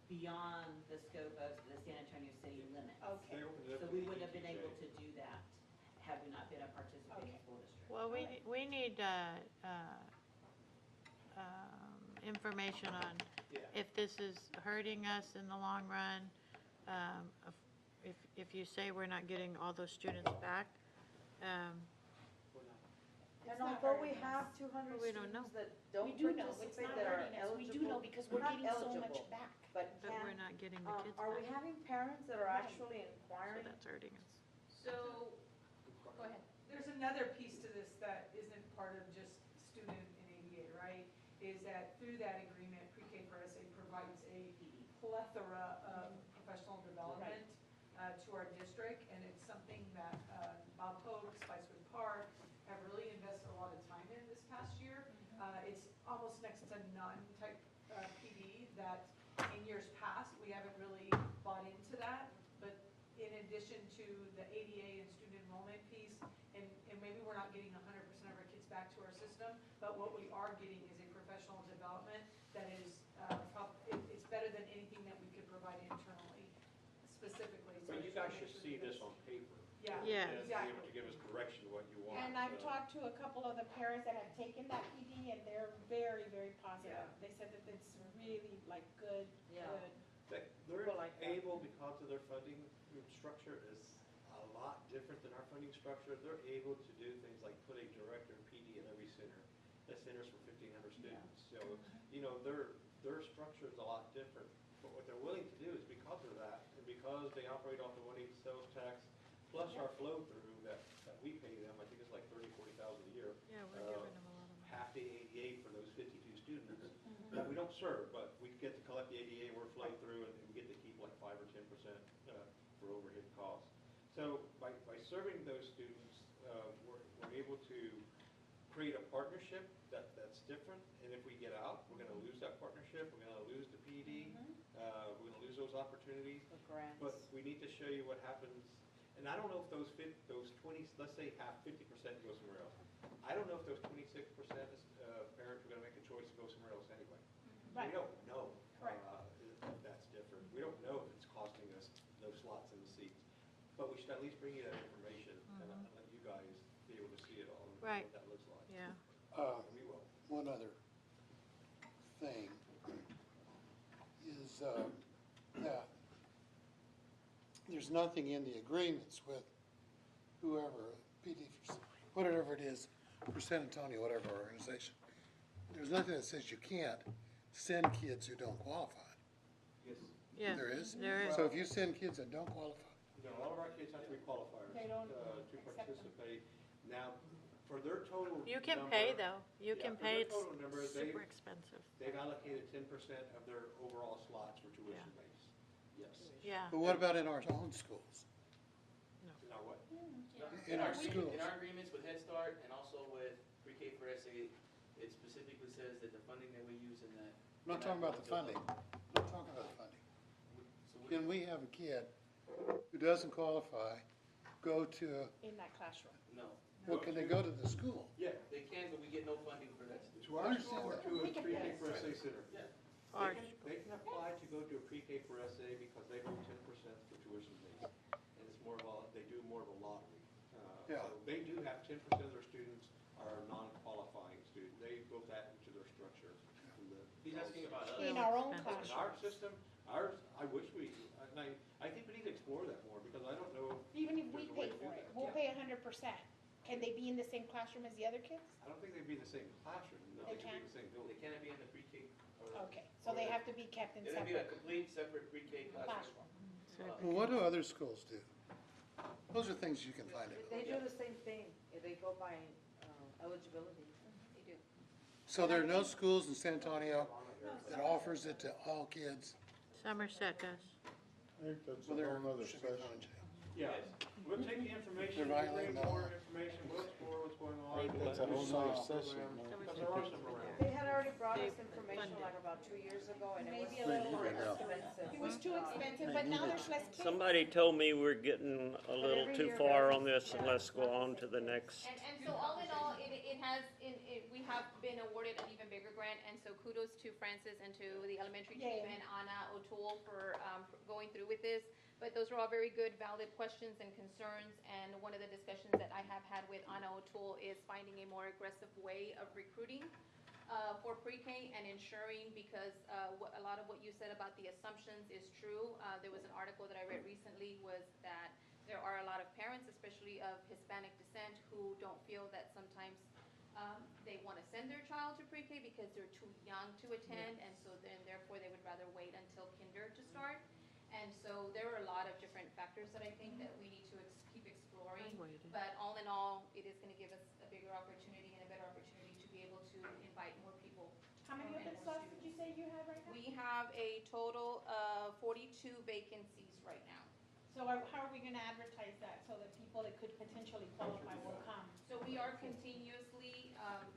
Speaker 16: beyond the scope of the San Antonio city limits.
Speaker 9: Okay.
Speaker 2: They opened it up
Speaker 16: So
Speaker 2: to
Speaker 16: we wouldn't have been able
Speaker 2: ETJ.
Speaker 16: to do that had we not been a participating
Speaker 9: Okay.
Speaker 16: school district.
Speaker 8: Well, we need information on
Speaker 2: Yeah.
Speaker 8: if this is hurting us in the long run. If you say we're not getting all those students back,
Speaker 14: And
Speaker 9: It's not
Speaker 14: although we
Speaker 9: hurting
Speaker 14: have
Speaker 9: us.
Speaker 14: 200
Speaker 8: We don't know.
Speaker 14: students that
Speaker 9: We
Speaker 14: don't
Speaker 9: do know, it's
Speaker 14: participate
Speaker 9: not
Speaker 14: that are
Speaker 9: hurting us, we
Speaker 14: eligible.
Speaker 9: do know, because we're
Speaker 14: not
Speaker 9: getting so
Speaker 14: eligible,
Speaker 9: much back.
Speaker 14: But
Speaker 8: but we're
Speaker 14: can,
Speaker 8: not getting the kids
Speaker 14: are we
Speaker 8: back.
Speaker 14: having parents that are
Speaker 9: Right.
Speaker 14: actually
Speaker 8: So
Speaker 14: inquiring?
Speaker 8: that's hurting us.
Speaker 13: So, go ahead.
Speaker 6: There's another piece to this that isn't part of just student and ADA, right? Is that through that agreement, Pre-K for SA provides a plethora of professional development to our district, and it's something that Bob Hope, Spicewood Park have really invested a lot of time in this past year. It's almost next to none type PD that in years past, we haven't really bought into that. But in addition to the ADA and student enrollment piece, and maybe we're not getting 100% of our kids back to our system, but what we are getting is a professional development that is,
Speaker 2: guys should see this on paper.
Speaker 9: Yeah,
Speaker 8: Yeah.
Speaker 2: And be
Speaker 9: exactly.
Speaker 2: able to give us direction to what you want.
Speaker 9: And I've
Speaker 2: so.
Speaker 9: talked to a couple of the parents that have taken that PD, and they're very, very positive.
Speaker 10: Yeah.
Speaker 9: They said that it's really like good,
Speaker 14: Yeah.
Speaker 9: good.
Speaker 2: They're
Speaker 14: People like that.
Speaker 2: able, because of their funding structure is a lot different than our funding structure, they're able to do things like put a director of PD in every center. That center's for 1,500 students. So, you know, their structure is a lot different. But what they're willing to do is because of that, and because they operate off the 1/8 sales tax, plus our flow through that we pay them, I think it's like 30,000-40,000 a year.
Speaker 8: Yeah, we're giving them a lot of money.
Speaker 2: Half the ADA for those 52 students that we don't serve, but we get to collect the ADA, we're flow through, and we get to keep like 5 or 10% for overhead costs. So by serving those students, we're able to create a partnership that's different, and if we get out, we're gonna lose that partnership, we're gonna lose the PD, we're gonna lose those opportunities.
Speaker 14: The grants.
Speaker 2: But we need to show you what happens, and I don't know if those 20, let's say half, 50% go somewhere else. I don't know if those 26% parents are gonna make a choice to go somewhere else anyway.
Speaker 9: Right.
Speaker 2: We don't know
Speaker 9: Correct.
Speaker 2: if that's different. We don't know if it's costing us no slots in the seats. But we should at least bring you that information and let you guys be able to see it all and
Speaker 8: Right.
Speaker 2: what that looks like.
Speaker 8: Yeah.
Speaker 2: We will.
Speaker 4: One other thing is that there's nothing in the agreements with whoever, PD, whatever it is, for San Antonio, whatever organization. There's nothing that says you can't send kids who don't qualify.
Speaker 2: Yes.
Speaker 8: Yeah.
Speaker 4: There is?
Speaker 8: There is.
Speaker 4: So if you send kids that don't qualify,
Speaker 2: No, all of our kids have to be qualifiers
Speaker 9: They don't
Speaker 2: to
Speaker 9: accept them.
Speaker 2: participate. Now, for their total
Speaker 8: You can
Speaker 2: number-
Speaker 8: pay though. You
Speaker 2: Yeah,
Speaker 8: can
Speaker 2: for
Speaker 8: pay,
Speaker 2: their
Speaker 8: it's
Speaker 2: total number,
Speaker 8: super expensive.
Speaker 2: They've allocated 10% of their overall slots for tuition base. Yes.
Speaker 8: Yeah.
Speaker 4: but what about in our own schools?
Speaker 2: Now what?
Speaker 4: In our schools?
Speaker 10: In our agreements with Head Start and also with Pre-K for SA, it specifically says that the funding that we use in that.
Speaker 4: I'm not talking about the funding. I'm not talking about the funding. Can we have a kid who doesn't qualify go to,
Speaker 9: In that classroom.
Speaker 10: No.
Speaker 4: well, can they go to the school?
Speaker 2: Yeah.
Speaker 10: They can, but we get no funding for that.
Speaker 2: To our school or to a
Speaker 9: We can
Speaker 2: pre-K
Speaker 9: pay.
Speaker 2: for SA center?
Speaker 10: Yeah.
Speaker 8: Our
Speaker 2: They can apply to go to a pre-K for SA because they do 10% for tuition base. And it's more of a, they do more of a lottery.
Speaker 4: Yeah.
Speaker 2: So they do have 10% of their students are non-qualifying students. They built that into their structure.
Speaker 10: He's asking about us.
Speaker 9: In our own
Speaker 2: In
Speaker 9: classroom.
Speaker 2: our system, ours, I wish I think we need to explore that more because I don't know.
Speaker 9: Even if we
Speaker 2: there's a way
Speaker 9: pay
Speaker 2: to do
Speaker 9: for it,
Speaker 2: that.
Speaker 9: we'll pay 100%. Can they be in the same classroom as the other kids?
Speaker 2: I don't think they'd be in the same classroom. No,
Speaker 9: They
Speaker 2: they could be in
Speaker 9: can't?
Speaker 2: the same
Speaker 10: They
Speaker 2: building.
Speaker 10: cannot be in the pre-K. or-
Speaker 9: Okay, so they have to be kept in
Speaker 10: It'll be a
Speaker 9: separate
Speaker 10: complete separate pre-K classroom.
Speaker 9: classroom.
Speaker 4: Well, what do other schools do? Those are things you can find out.
Speaker 14: They do the same thing, if they go by eligibility.
Speaker 13: They do.
Speaker 4: So there are no schools in San Antonio that offers it to all kids?
Speaker 8: Somerset does.
Speaker 4: I think that's a whole other session.
Speaker 2: Yeah, we'll take the information,
Speaker 4: They're
Speaker 2: we'll bring
Speaker 4: violating the
Speaker 2: more
Speaker 4: law.
Speaker 2: information, we'll explore what's going on.
Speaker 4: That's a whole nother session.
Speaker 2: Because there are some around.
Speaker 14: They had already brought us information like about 2 years ago, and it was
Speaker 9: Maybe a little
Speaker 14: more
Speaker 4: more.
Speaker 14: expensive.
Speaker 9: It was too expensive, but now there's less kids.
Speaker 1: Somebody told me we're getting a little
Speaker 14: every
Speaker 1: too
Speaker 14: year
Speaker 1: far
Speaker 14: varies.
Speaker 1: on this and let's go on to the next.
Speaker 13: And so all in all, it has, we have been awarded an even bigger grant, and so kudos to Francis and to the elementary team
Speaker 9: Yay.
Speaker 13: and Anna O'Toole for going through with this. But those are all very good, valid questions and concerns, and one of the discussions that I have had with Anna O'Toole is finding a more aggressive way of recruiting for pre-K and ensuring, because a lot of what you said about the assumptions is true. There was an article that I read recently was that there are a lot of parents, especially of Hispanic descent, who don't feel that sometimes they want to send their child to pre-K because they're too young to attend, and so then therefore they would rather wait until kinder to start. And so there are a lot of different factors that I think that we need to keep exploring. But all in all, it is going to give us a bigger opportunity and a better opportunity to be able to invite more people.
Speaker 9: How many open slots did you say you have right now?
Speaker 13: We have a total of 42 vacancies right now.
Speaker 9: So how are we gonna advertise that so that people that could potentially qualify will come?
Speaker 13: So we are continuously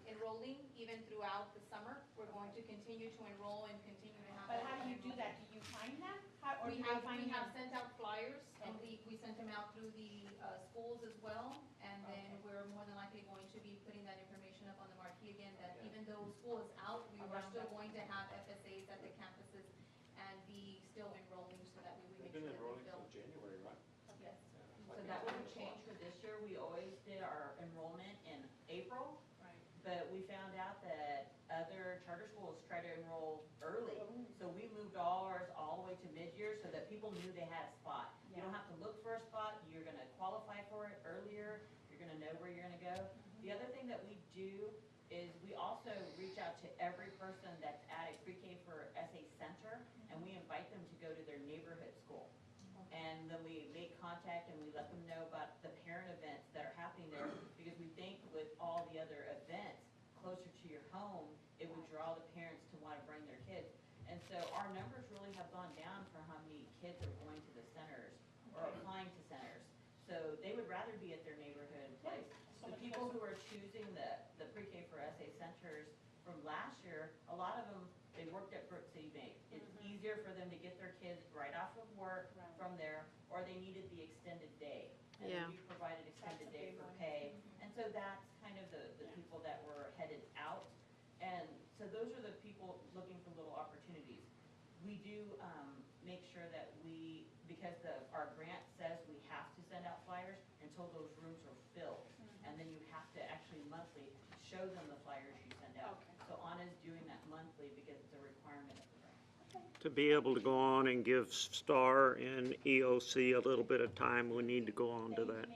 Speaker 13: enrolling even throughout the summer. We're going to continue to enroll and continue to have.
Speaker 9: But how do you do that? Do you find them? How, or do
Speaker 13: We
Speaker 9: they find
Speaker 13: have
Speaker 9: them?
Speaker 13: sent out flyers, and we sent them out through the schools as well. And then we're more than likely going to be putting that information up on the marquee again, that even though school is out, we are still going to have FSAs at the campuses and be still enrolling so that we make
Speaker 2: They've
Speaker 13: sure
Speaker 2: been
Speaker 13: that we
Speaker 2: enrolling
Speaker 13: fill.
Speaker 2: since January, right?
Speaker 16: we always did our enrollment in April,
Speaker 6: Right.
Speaker 16: but we found out that other charter schools try to enroll early. So we moved ours all the way to mid-year so that people knew they had a spot. You don't have to look for a spot, you're gonna qualify for it earlier, you're gonna know where you're gonna go. The other thing that we do is we also reach out to every person that's at a pre-K for SA center, and we invite them to go to their neighborhood school. And then we make contact and we let them know about the parent events that are happening there, because we think with all the other events closer to your home, it would draw the parents to want to bring their kids. And so our numbers really have gone down for how many kids are going to the centers or applying to centers. So they would rather be at their neighborhood place. The people who are choosing the pre-K for SA centers from last year, a lot of them, they worked at Brook City Bank. It's easier for them to get their kids right off of work from there, or they needed the extended day. And
Speaker 8: Yeah.
Speaker 16: then we provided extended day for pay. And so that's kind of the people that were headed out. And so those are the people looking for little opportunities. We do make sure that we, because our grant says we have to send out flyers until those rooms are filled. And then you have to actually monthly show them the flyers you send out. So Anna's doing that monthly because it's a requirement of the grant.
Speaker 1: To be able to go on and give STAR and EOC a little bit of time, we need to go on to that.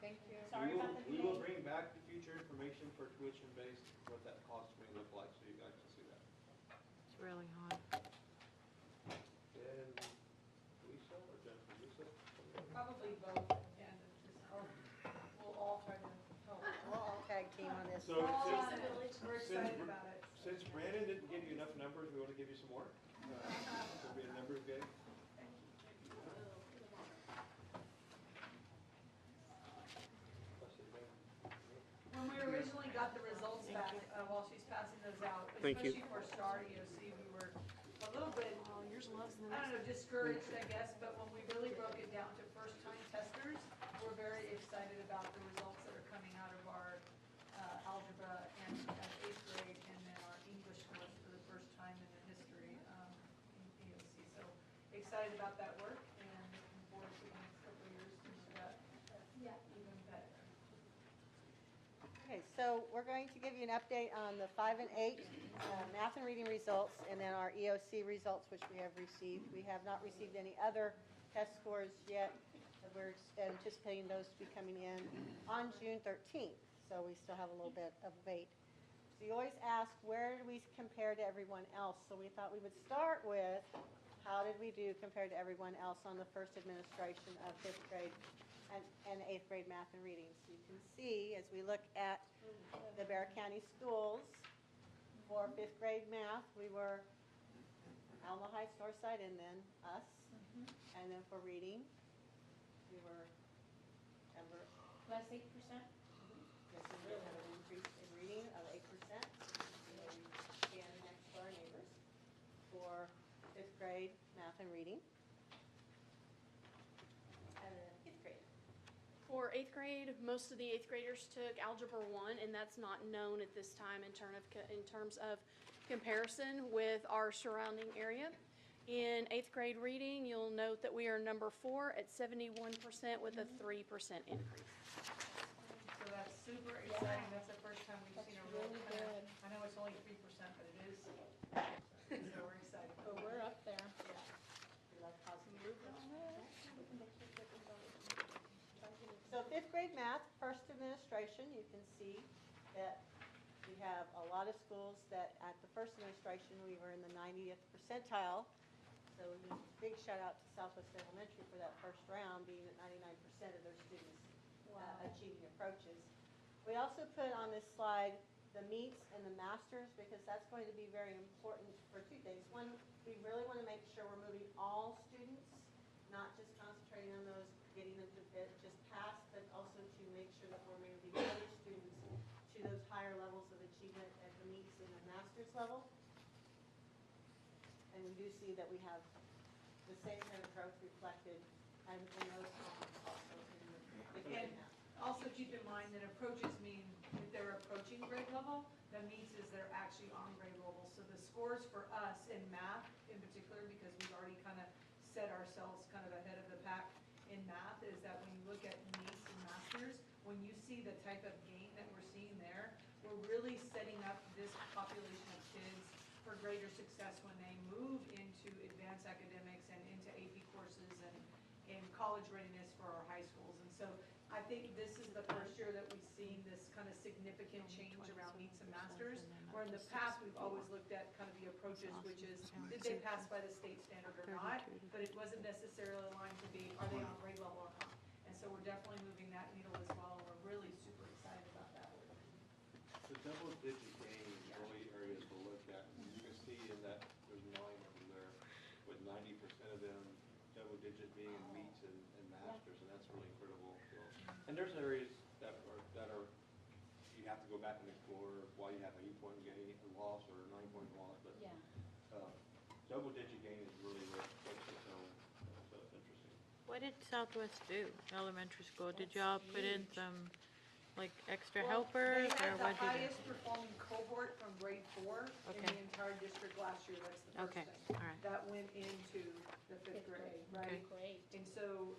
Speaker 9: Thank you.
Speaker 2: We
Speaker 9: Sorry
Speaker 2: will,
Speaker 9: about the
Speaker 2: we
Speaker 9: delay.
Speaker 2: will bring back the future information for tuition-based, what that cost may look like, so you guys can see that.
Speaker 8: It's really hard.
Speaker 2: And Lisa or Jennifer, Lisa?
Speaker 6: Probably both, and we'll all try to help.
Speaker 7: We'll all tag team on this.
Speaker 2: So
Speaker 6: We're excited about it.
Speaker 2: Since Brandon didn't give you enough numbers, we want to give you some more. There'll be a numbers game.
Speaker 6: When we originally got the results back, while she's passing those out,
Speaker 1: Thank you.
Speaker 6: especially for STAR EOC, we were a little bit, I don't know, discouraged, I guess, but when we really broke it down to first-time testers, we're very excited about the results that are coming out of our algebra and eighth grade, and then our English course for the first time in the history in EOC. So excited about that work, and looking forward to the next couple of years to do that even better.
Speaker 7: Okay, so we're going to give you an update on the 5 and 8 math and reading results, and then our EOC results, which we have received. We have not received any other test scores yet. We're anticipating those to be coming in on June 13th, so we still have a little bit of wait. So you always ask, where do we compare to everyone else? So we thought we would start with, how did we do compared to everyone else on the first administration of 5th grade and 8th grade math and reading? So you can see, as we look at the Bexar County schools, for 5th grade math, we were Alma Heights, Northside, and then us. And then for reading, we were Ember.
Speaker 9: Plus 8%?
Speaker 7: Yes, we really had an increase in reading of 8%. So we stand next to our neighbors for 5th grade math and reading. And then 5th grade.
Speaker 17: For 8th grade, most of the 8th graders took Algebra 1, and that's not known at this time in terms of comparison with our surrounding area. In 8th grade reading, you'll note that we are number 4 at 71% with a 3% increase.
Speaker 6: So that's super exciting. That's the first time we've seen a real kind of, I know it's only 3%, but it is. So we're excited.
Speaker 9: But we're up there.
Speaker 7: We like positive movement. So 5th grade math, first administration, you can see that we have a lot of schools that at the first administration, we were in the 90th percentile. So a big shout out to Southwest Elementary for that first round, being at 99% of their students achieving approaches. We also put on this slide the meets and the masters, because that's going to be very important for two things. One, we really want to make sure we're moving all students, not just concentrating on those, getting them to just pass, but also to make sure that we're moving other students to those higher levels of achievement at the meets and the masters level. And we do see that we have the same kind of growth reflected in those columns also in the
Speaker 6: And also keep in mind that approaches mean if they're approaching grade level, the meets is they're actually on grade level. So the scores for us in math in particular, because we've already kind of set ourselves kind of ahead of the pack in math, is that when you look at meets and masters, when you see the type of gain that we're seeing there, we're really setting up this population of kids for greater success when they move into advanced academics and into AP courses and college readiness for our high schools. And so I think this is the first year that we've seen this kind of significant change around meets and masters, where in the past, we've always looked at kind of the approaches, which is, did they pass by the state standard or not? But it wasn't necessarily aligned to be, are they on grade level or not? And so we're definitely moving that needle as well, and we're really super excited about that.
Speaker 2: The double-digit gain is really areas to look at. And you can see in that, there's 9 of them there, with 90% of them double-digit being in meets and masters, and that's really incredible. So, and there's areas that are, you have to go back and explore why you have an 8-point gain loss or a 9-point loss, but double-digit gain is really what makes it so it's interesting.
Speaker 8: What did Southwest do, elementary school? Did y'all put in some, like, extra
Speaker 6: Well,
Speaker 8: helpers,
Speaker 6: they
Speaker 8: or
Speaker 6: had
Speaker 8: what
Speaker 6: the
Speaker 8: did you
Speaker 6: highest performing cohort from grade 4 in
Speaker 8: Okay.
Speaker 6: the entire district last year. That's the first
Speaker 8: Okay,
Speaker 6: thing.
Speaker 8: all right.
Speaker 6: That went into the fifth grade, right?
Speaker 8: Okay.
Speaker 6: And so,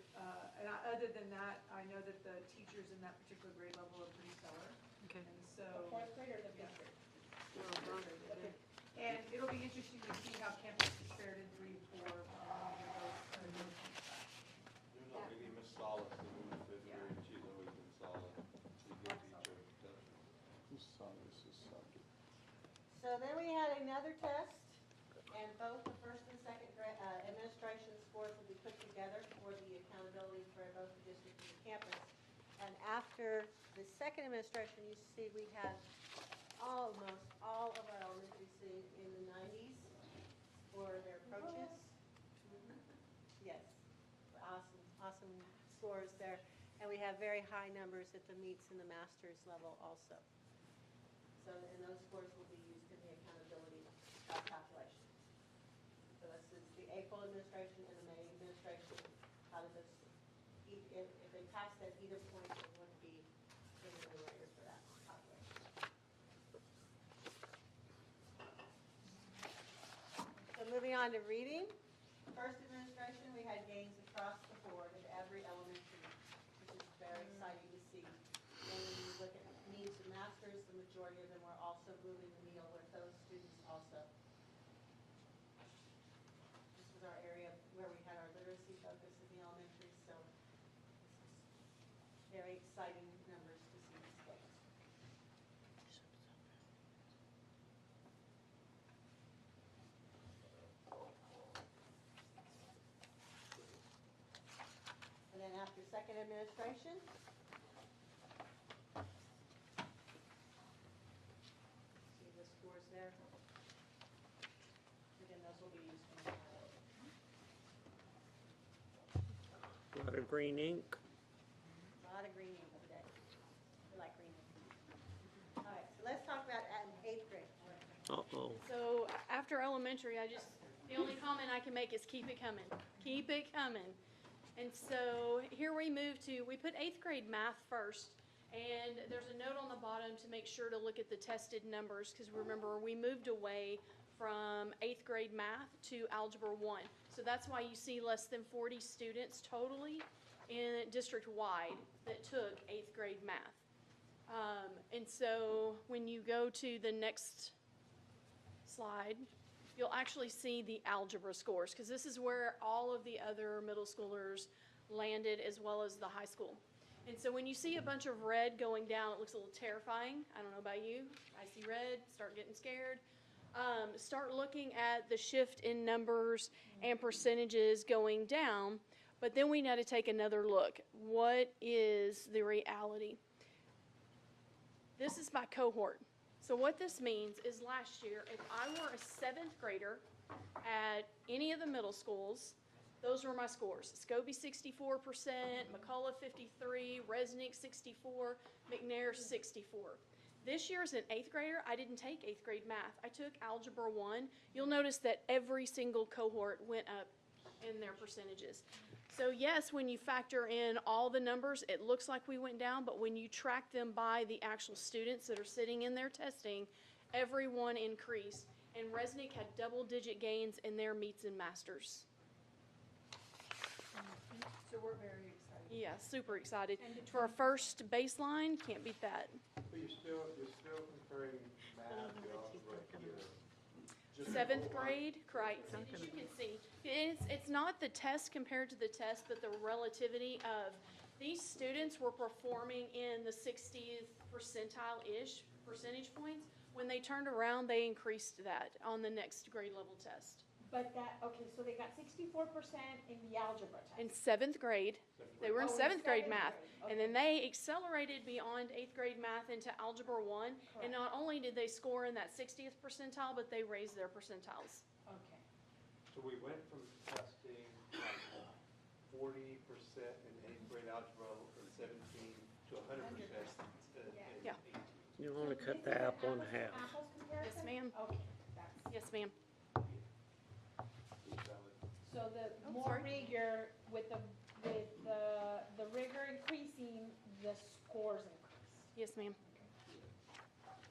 Speaker 6: other than that, I know that the teachers in that particular grade level are pretty stellar.
Speaker 8: Okay.
Speaker 6: And so.
Speaker 9: The fourth grade or the fifth grade?
Speaker 6: And it'll be interesting to see how campus is fared in 3 and 4.
Speaker 2: There's not really Miss Solace in the 5th grade. She's always been solid. She's a good teacher.
Speaker 7: So then we had another test, and both the first and second grade, administration scores will be put together for the accountability for both the district and the campus. And after the second administration, you see we have almost all of our elementary students in the 90s for their approaches. Yes, awesome scores there. And we have very high numbers at the meets and the masters level also. So, and those scores will be used in the accountability calculation. So this is the April administration and the May administration. How did this, if they pass that either point, it would be in the numerator for that calculation. So moving on to reading. First administration, we had gains across the board at every elementary, which is very exciting to see. And when you look at needs and masters, the majority of them were also moving the needle with those students also. This was our area where we had our literacy focus in the elementary, so very exciting numbers to see these gains. And then after second administration, see the scores there. Again, those will be used in the
Speaker 1: A lot of green ink.
Speaker 7: A lot of green ink today. We like green ink. All right, so let's talk about 8th grade.
Speaker 1: Uh-oh.
Speaker 17: So after elementary, the only comment I can make is keep it coming. Keep it coming. And so here we put 8th grade math first. And there's a note on the bottom to make sure to look at the tested numbers, because remember, we moved away from 8th grade math to Algebra 1. So that's why you see less than 40 students totally in district-wide that took 8th grade math. And so when you go to the next slide, you'll actually see the algebra scores, because this is where all of the other middle schoolers landed, as well as the high school. And so when you see a bunch of red going down, it looks a little terrifying. I don't know about you. I see red, start getting scared. Start looking at the shift in numbers and percentages going down. But then we need to take another look. What is the reality? This is by cohort. So what this means is last year, if I were a 7th grader at any of the middle schools, those were my scores. Scobie 64%, McCullough 53%, Resnick 64%, McNair 64%. This year as an 8th grader, I didn't take 8th grade math. I took Algebra 1. You'll notice that every single cohort went up in their percentages. So yes, when you factor in all the numbers, it looks like we went down, but when you track them by the actual students that are sitting in their testing, everyone increased. And Resnick had double-digit gains in their meets and masters.
Speaker 6: So we're very excited.
Speaker 17: Yeah, super excited. For our first baseline, can't beat that.
Speaker 2: But you're still comparing math to algebra here. Just
Speaker 17: Seventh
Speaker 2: for-
Speaker 17: grade, correct, as you can see. It's not the test compared to the test, but the relativity of, these students were performing in the 60th percentile-ish percentage points. When they turned around, they increased that on the next grade level test.
Speaker 9: But that, okay, so they got 64% in the algebra test.
Speaker 17: In seventh grade, they were in
Speaker 9: Oh, in
Speaker 17: seventh grade
Speaker 9: seventh
Speaker 17: math.
Speaker 9: grade,
Speaker 17: And then they accelerated beyond eighth grade math into Algebra 1. And not only did they score in that 60th percentile, but they raised their percentiles.
Speaker 9: Okay.
Speaker 2: So we went from testing like 40% in eighth grade algebra and 17 to 100% in
Speaker 17: Yeah.
Speaker 2: 18.
Speaker 1: You want to cut the apple in half.
Speaker 9: Apples comparison?
Speaker 17: Yes, ma'am.
Speaker 9: Okay, that's,
Speaker 17: Yes, ma'am.
Speaker 9: so the
Speaker 17: Oh,
Speaker 9: more
Speaker 17: sorry.
Speaker 9: rigor with the rigor increasing, the scores increase.
Speaker 17: Yes, ma'am.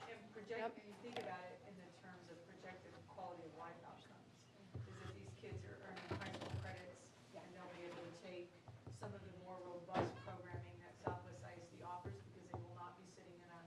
Speaker 6: And project, and you think about it in the terms of projected quality of life outcomes, is that these kids are earning high school credits, and they'll be able to take some of the more robust programming that Southwest ISD offers, because they will not be sitting in a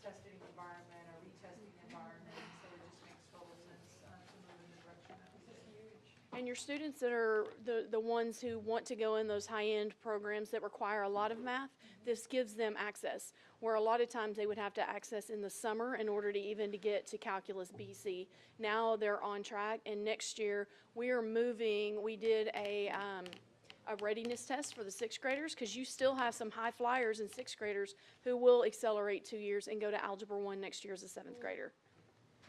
Speaker 6: testing environment or retesting environment, so it just makes total sense to move in the direction that we did.
Speaker 17: And your students that are the ones who want to go in those high-end programs that require a lot of math, this gives them access, where a lot of times they would have to access in the summer in order to even to get to Calculus BC. Now they're on track, and next year we are moving, we did a readiness test for the sixth graders, because you still have some high flyers in sixth graders who will accelerate 2 years and go to Algebra 1 next year as a seventh grader.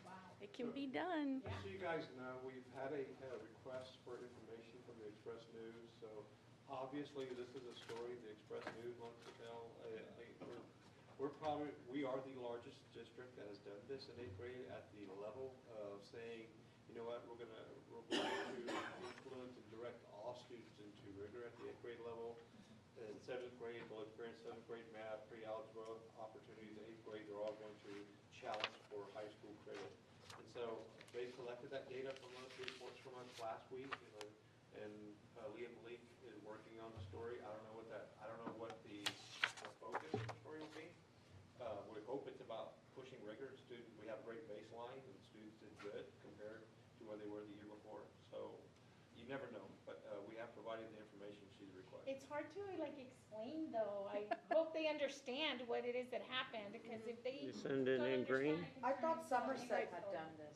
Speaker 9: Wow.
Speaker 17: It can be done.
Speaker 2: Just so you guys know, we've had a request for information from the Express News, so obviously this is a story the Express News wants to tell. We are the largest district that has done this in eighth grade at the level of saying, you know what, we're going to influence and direct all students into rigor at the eighth grade level. In seventh grade, they'll experience seventh grade math, pre-algebra opportunities. Eighth grade, they're all going to challenge for high school credit. And so they collected that data from us, reports from us last week, and Leah Malik is working on the story. I don't know what the focus of the story will be. We hope it's about pushing rigor. We have a great baseline, and students did good compared to where they were the year before. So you never know, but we have provided the information she's requested.
Speaker 9: It's hard to like explain though. I hope they understand what it is that happened, because if they
Speaker 1: You send it
Speaker 9: don't
Speaker 1: in green?
Speaker 9: understand,
Speaker 14: I thought Somerset had done this.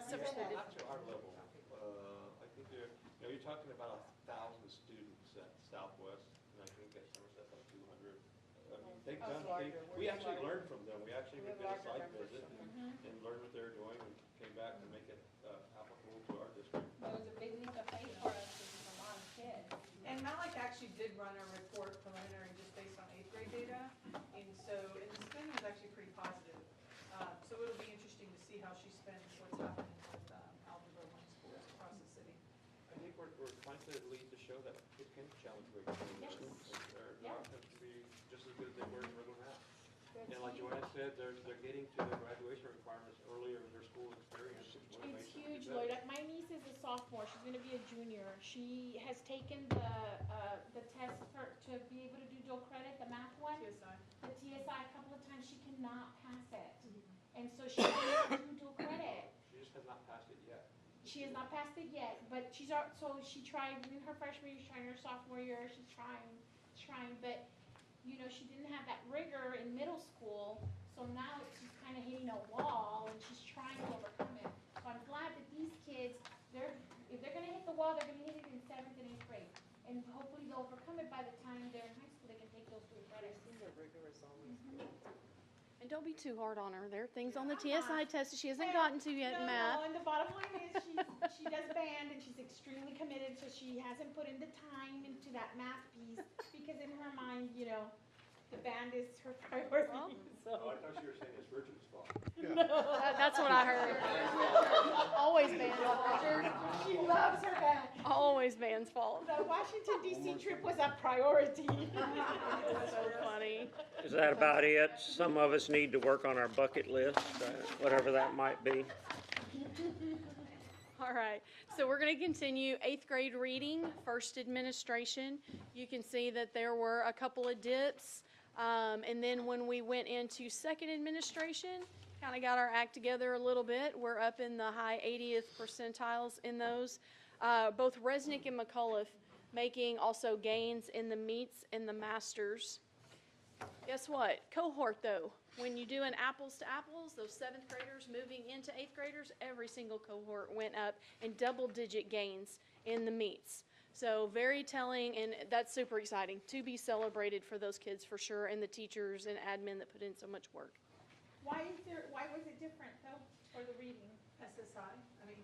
Speaker 17: Somerset did.
Speaker 2: Not to our level. I think you're talking about 1,000 students at Southwest, and I think at Somerset like 200. I mean, they've
Speaker 14: Us
Speaker 2: done,
Speaker 14: larger.
Speaker 2: we
Speaker 14: We're
Speaker 2: actually
Speaker 14: larger.
Speaker 2: learned from them. We actually
Speaker 14: We
Speaker 2: did
Speaker 14: have
Speaker 2: a
Speaker 14: larger
Speaker 2: site
Speaker 14: numbers.
Speaker 2: visit and learned what they're doing and came back to make it applicable to our district.
Speaker 9: it was a big leap of faith for us, because it's a lot of kids.
Speaker 6: And Malik actually did run a report preliminary just based on eighth grade data, and the spending is actually pretty positive. So it'll be interesting to see how she spends what's happening with Algebra 1 schools across the city.
Speaker 2: I think we're trying to lead to show that kids can challenge rigor.
Speaker 9: Yes.
Speaker 2: They're
Speaker 9: Yeah.
Speaker 2: not going to be just as good as they were in regular math. And like Joanna said, they're getting to their graduation requirements earlier in their school experience. which
Speaker 9: It's
Speaker 2: motivates them to
Speaker 9: huge,
Speaker 2: do better.
Speaker 9: Lloyd. Like, my niece is a sophomore. She's gonna be a junior. She has taken the test to be able to do dual credit, the math one.
Speaker 6: TSI.
Speaker 9: The TSI a couple of times. She cannot pass it. And so she cannot do dual credit.
Speaker 2: She just has not passed it yet.
Speaker 9: She has not passed it yet, but so she tried in her freshman year, she's trying her sophomore year, she's trying, but, you know, she didn't have that rigor in middle school, so now she's kind of hitting a wall, and she's trying to overcome it. So I'm glad that these kids, if they're gonna hit the wall, they're gonna hit it in seventh and eighth grade. And hopefully they'll overcome it by the time they're in high school, they can take those three credits.
Speaker 14: The rigor is always good.
Speaker 17: And don't be too hard on her. There are things on the TSI test that she hasn't gotten to yet in math.
Speaker 9: No, and the bottom line is she does band and she's extremely committed, so she hasn't put in the time into that math piece, because in her mind, you know, the band is her priority.
Speaker 2: Oh, I thought you were saying it's Richard's fault.
Speaker 17: That's what I heard. Always band's fault.
Speaker 9: She loves her band.
Speaker 17: Always band's fault.
Speaker 9: The Washington DC trip was a priority.
Speaker 17: So funny.
Speaker 1: Is that about it? Some of us need to work on our bucket list, whatever that might be.
Speaker 17: All right, so we're going to continue 8th grade reading, first administration. You can see that there were a couple of dips. And then when we went into second administration, kind of got our act together a little bit. We're up in the high 80th percentiles in those. Both Resnick and McCullough making also gains in the meets and the masters. Guess what? Cohort though, when you do an apples to apples, those 7th graders moving into 8th graders, every single cohort went up in double-digit gains in the meets. So very telling, and that's super exciting to be celebrated for those kids for sure, and the teachers and admin that put in so much work.
Speaker 9: Why was it different though, for the reading?
Speaker 6: SSI, I mean,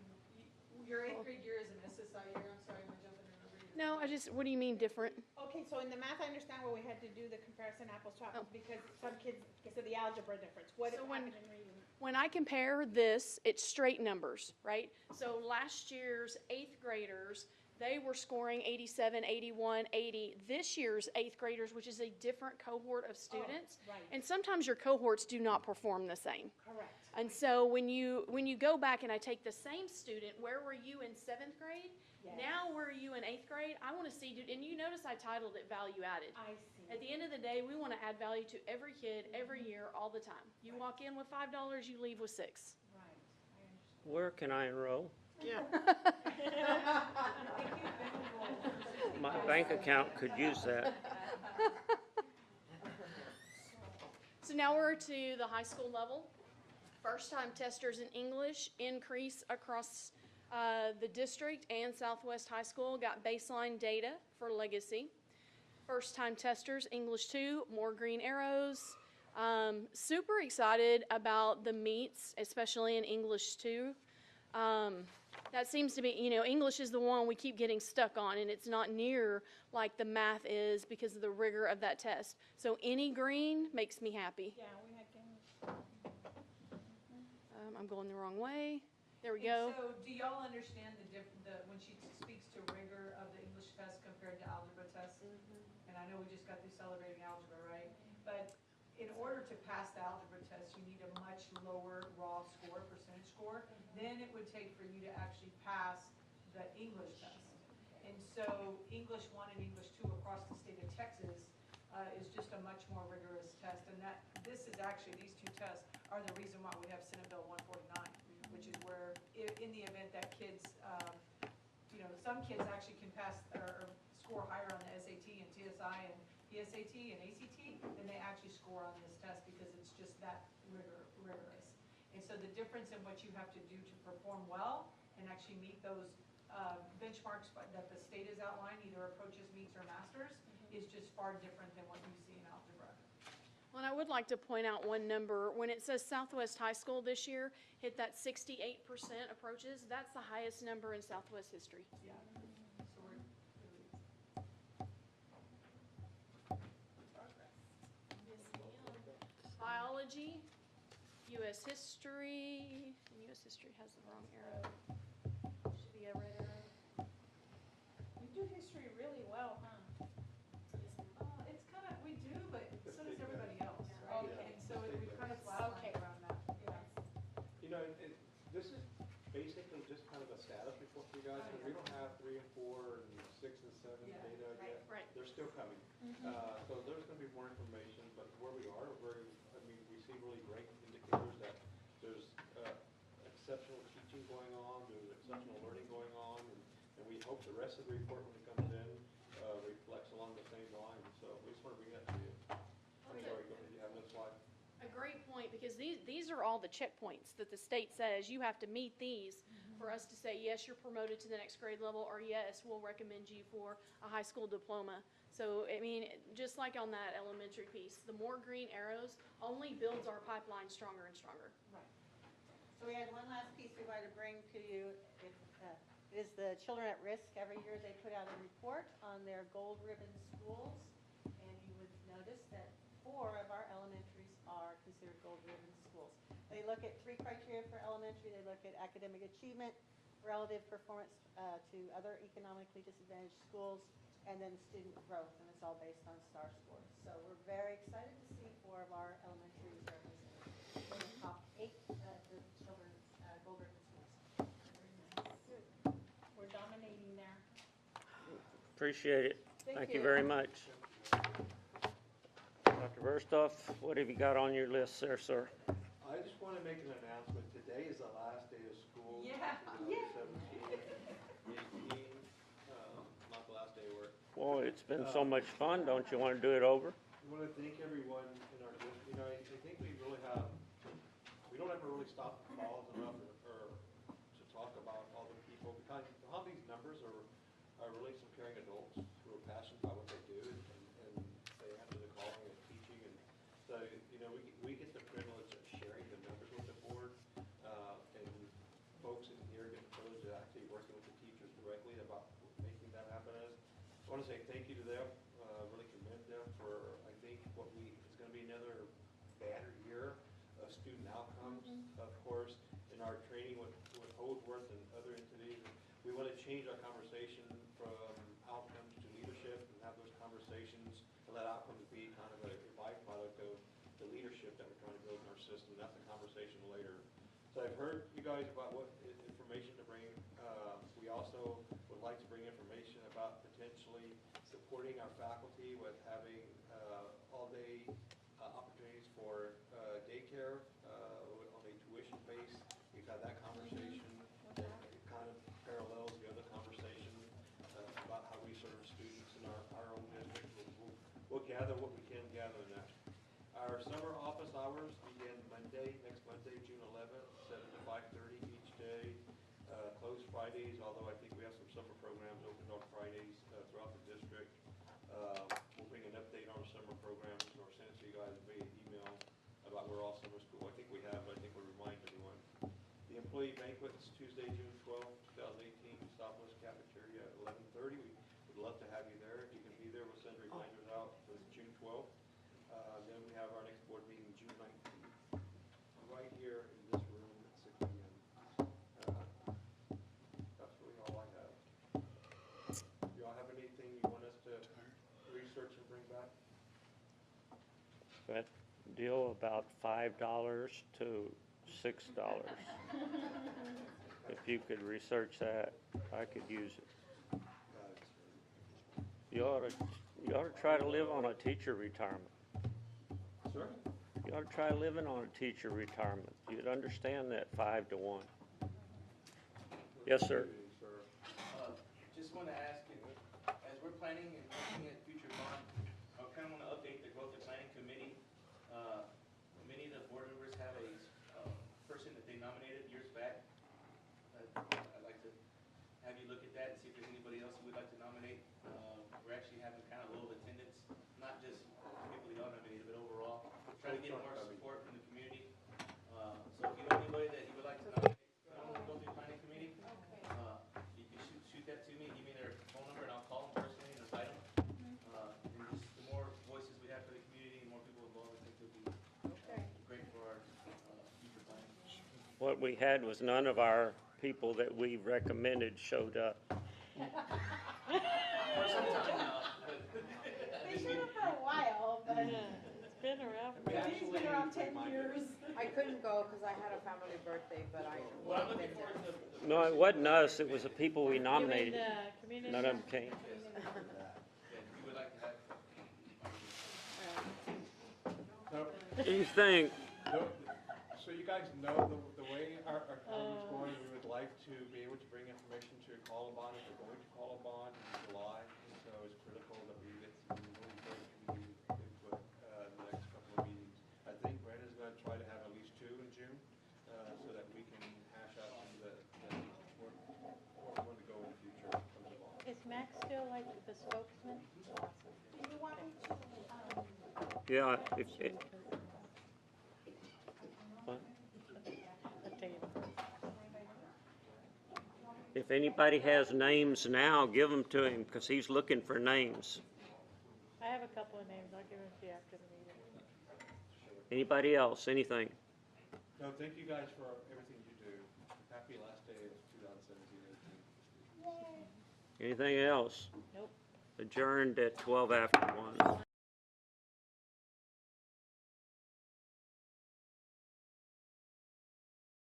Speaker 6: your 8th grade year is an SSI year, I'm sorry, I'm jumping in over you.
Speaker 17: No, what do you mean different?
Speaker 9: Okay, so in the math, I understand where we had to do the comparison apples to apples because some kids, because of the algebra difference. What happened in reading?
Speaker 17: When I compare this, it's straight numbers, right? So last year's 8th graders, they were scoring 87, 81, 80. This year's 8th graders, which is a different cohort of students.
Speaker 9: Right.
Speaker 17: And sometimes your cohorts do not perform the same.
Speaker 9: Correct.
Speaker 17: And so when you go back and I take the same student, where were you in 7th grade?
Speaker 9: Yes.
Speaker 17: Now where are you in 8th grade? I want to see, and you notice I titled it value added.
Speaker 9: I see.
Speaker 17: At the end of the day, we want to add value to every kid, every year, all the time. You walk in with $5, you leave with $6.
Speaker 9: Right, I understand.
Speaker 1: Where can I enroll? My bank account could use that.
Speaker 17: So now we're to the high school level. First-time testers in English increase across the district, and Southwest High School got baseline data for Legacy. First-time testers, English 2, more green arrows. Super excited about the meets, especially in English 2. That seems to be, English is the one we keep getting stuck on, and it's not near like the math is because of the rigor of that test. So any green makes me happy.
Speaker 9: Yeah, we had games.
Speaker 17: I'm going the wrong way. There we go.
Speaker 6: So do y'all understand when she speaks to rigor of the English test compared to algebra tests? And I know we just got through celebrating algebra, right? But in order to pass the algebra test, you need a much lower raw score, percentage score, than it would take for you to actually pass the English test. And so English 1 and English 2 across the state of Texas is just a much more rigorous test. And these two tests are the reason why we have Senate Bill 149, which is where in the event that kids, some kids actually can pass or score higher on the SAT and TSI and PSAT and ACT than they actually score on this test because it's just that rigorous. And so the difference in what you have to do to perform well and actually meet those benchmarks that the state has outlined, either approaches, meets, or masters, is just far different than what you see in algebra.
Speaker 17: Well, and I would like to point out one number. When it says Southwest High School this year hit that 68% approaches, that's the highest number in Southwest history.
Speaker 6: Yeah. So we're
Speaker 17: Biology, U.S. history. U.S. history has the wrong arrow. Should be a red arrow.
Speaker 9: You do history really well, huh?
Speaker 6: it's kind of, we do, but so does everybody else, right?
Speaker 9: Okay.
Speaker 6: And so we kind of flatline around that.
Speaker 2: This is basically just kind of a status report for you guys, because we don't have 3 and 4 and 6 and 7 data yet.
Speaker 17: Right.
Speaker 2: They're still coming. So there's going to be more information, but where we are, we see really great indicators that there's exceptional teaching going on, there's exceptional learning going on, and we hope the rest of the report when it comes in reflects along the same lines. So we just want to bring that to you. I'm sorry, go ahead, you have another slide?
Speaker 17: A great point, because these are all the checkpoints that the state says you have to meet these for us to say, yes, you're promoted to the next grade level, or yes, we'll recommend you for a high school diploma. So, I mean, just like on that elementary piece, the more green arrows only builds our pipeline stronger and stronger.
Speaker 7: Right. So we had one last piece we wanted to bring to you. It is the Children at Risk. Every year they put out a report on their gold ribbon schools, and you would notice that 4 of our elementaries are considered gold ribbon schools. They look at 3 criteria for elementary. They look at academic achievement, relative performance to other economically disadvantaged schools, and then student growth, and it's all based on STAR scores. So we're very excited to see 4 of our elementaries represented in the top 8 of the children's gold ribbon schools.
Speaker 1: Appreciate it. Thank you
Speaker 6: you.
Speaker 1: very much. Dr. Verstoff, what have you got on your list there, sir?
Speaker 2: I just want to make an announcement. Today is the last day of school.
Speaker 6: Yeah.
Speaker 2: 2017, 18, not the last day of work.
Speaker 1: Well, it's been so much fun. Don't you want to do it over?
Speaker 2: I want to thank everyone in our district. You know, I think we really have, we don't ever really stop and pause enough or to talk about all the people, because all these numbers are really some caring adults who are passionate about what they do and they answer the calling of teaching. And so, you know, we get the privilege of sharing the numbers with the board, and folks in here get the privilege of actually working with the teachers directly about making that happen. I want to say thank you to them, really commend them for, I think, it's going to be another banner year of student outcomes, of course, in our training with Holdsworth and other entities. We want to change our conversation from outcomes to leadership and have those conversations and let outcomes be kind of a byproduct of the leadership that we're trying to build in our system. That's a conversation later. So I've heard you guys about what information to bring. We also would like to bring information about potentially supporting our faculty with having all-day opportunities for daycare on a tuition base. We've had that conversation. It kind of parallels the other conversation about how we serve students in our own district. We'll gather what we can gather in that. Our summer office hours begin next Monday, June 11th, 7 to 5:30 each day. Closed Fridays, although I think we have some summer programs open on Fridays throughout the district. We'll bring an update on our summer programs or send it to you guys via email about where all summer school. I think we have, but I think we'll remind everyone. The employee banquets, Tuesday, June 12th, 2018, Southwest Cafeteria at 11:30. We would love to have you there. If you can be there, we'll send reminders out for June 12th. Then we have our next board meeting, June 19th, right here in this room at 6 p.m. That's really all I have. Do y'all have anything you want us to research and bring back?
Speaker 1: That deal about $5 to $6. If you could research that, I could use it. You ought to try to live on a teacher retirement.
Speaker 2: Sir?
Speaker 1: You ought to try living on a teacher retirement. You'd understand that 5 to 1. Yes, sir.
Speaker 10: Just want to ask, as we're planning and looking at future bonds, I kind of want to update the growth and planning committee. Many of the board members have a person that they nominated years back. I'd like to have you look at that and see if there's anybody else who would like to nominate. We're actually having kind of low attendance, not just people that y'all nominated, but overall. Trying to get more support from the community. So if you know anybody that you would like to nominate on the growth and planning committee, you can shoot that to me, give me their phone number, and I'll call them personally and invite them. And just the more voices we have for the community, the more people involved, I think it'll be great for our future planning.
Speaker 1: What we had was none of our people that we recommended showed up.
Speaker 10: For some time now, but
Speaker 9: They should have for a while, but
Speaker 8: It's been around.
Speaker 9: it's been around 10 years.
Speaker 14: I couldn't go because I had a family birthday, but I
Speaker 10: well, I'm
Speaker 14: would have
Speaker 10: looking
Speaker 14: been
Speaker 10: forward
Speaker 14: there.
Speaker 10: to.
Speaker 1: No, it wasn't us. It was the people we
Speaker 8: You mean
Speaker 1: nominated.
Speaker 8: the community?
Speaker 1: None of them came.
Speaker 10: Yeah, you would like to have.
Speaker 2: No.
Speaker 1: What do you think?
Speaker 2: So you guys know the way our program is going, we would like to be able to bring information to Call-a-Bond if we're going to Call-a-Bond in July. And so it's critical that we get some really great community input in the next couple of meetings. I think Brenda's going to try to have at least 2 in June so that we can hash out some of where we want to go in the future in terms of bonds.
Speaker 8: Is Max still like the spokesman?
Speaker 9: Do you want me to,
Speaker 1: Yeah, if, what?
Speaker 8: I'll tell you.
Speaker 1: If anybody has names now, give them to him because he's looking for names.
Speaker 8: I have a couple of names. I'll give them to you after the meeting.
Speaker 1: Anybody else? Anything?
Speaker 2: No, thank you guys for everything you do. Happy last day of 2017-18.
Speaker 1: Anything else?
Speaker 8: Nope.
Speaker 1: Adjourned at 12 after 1.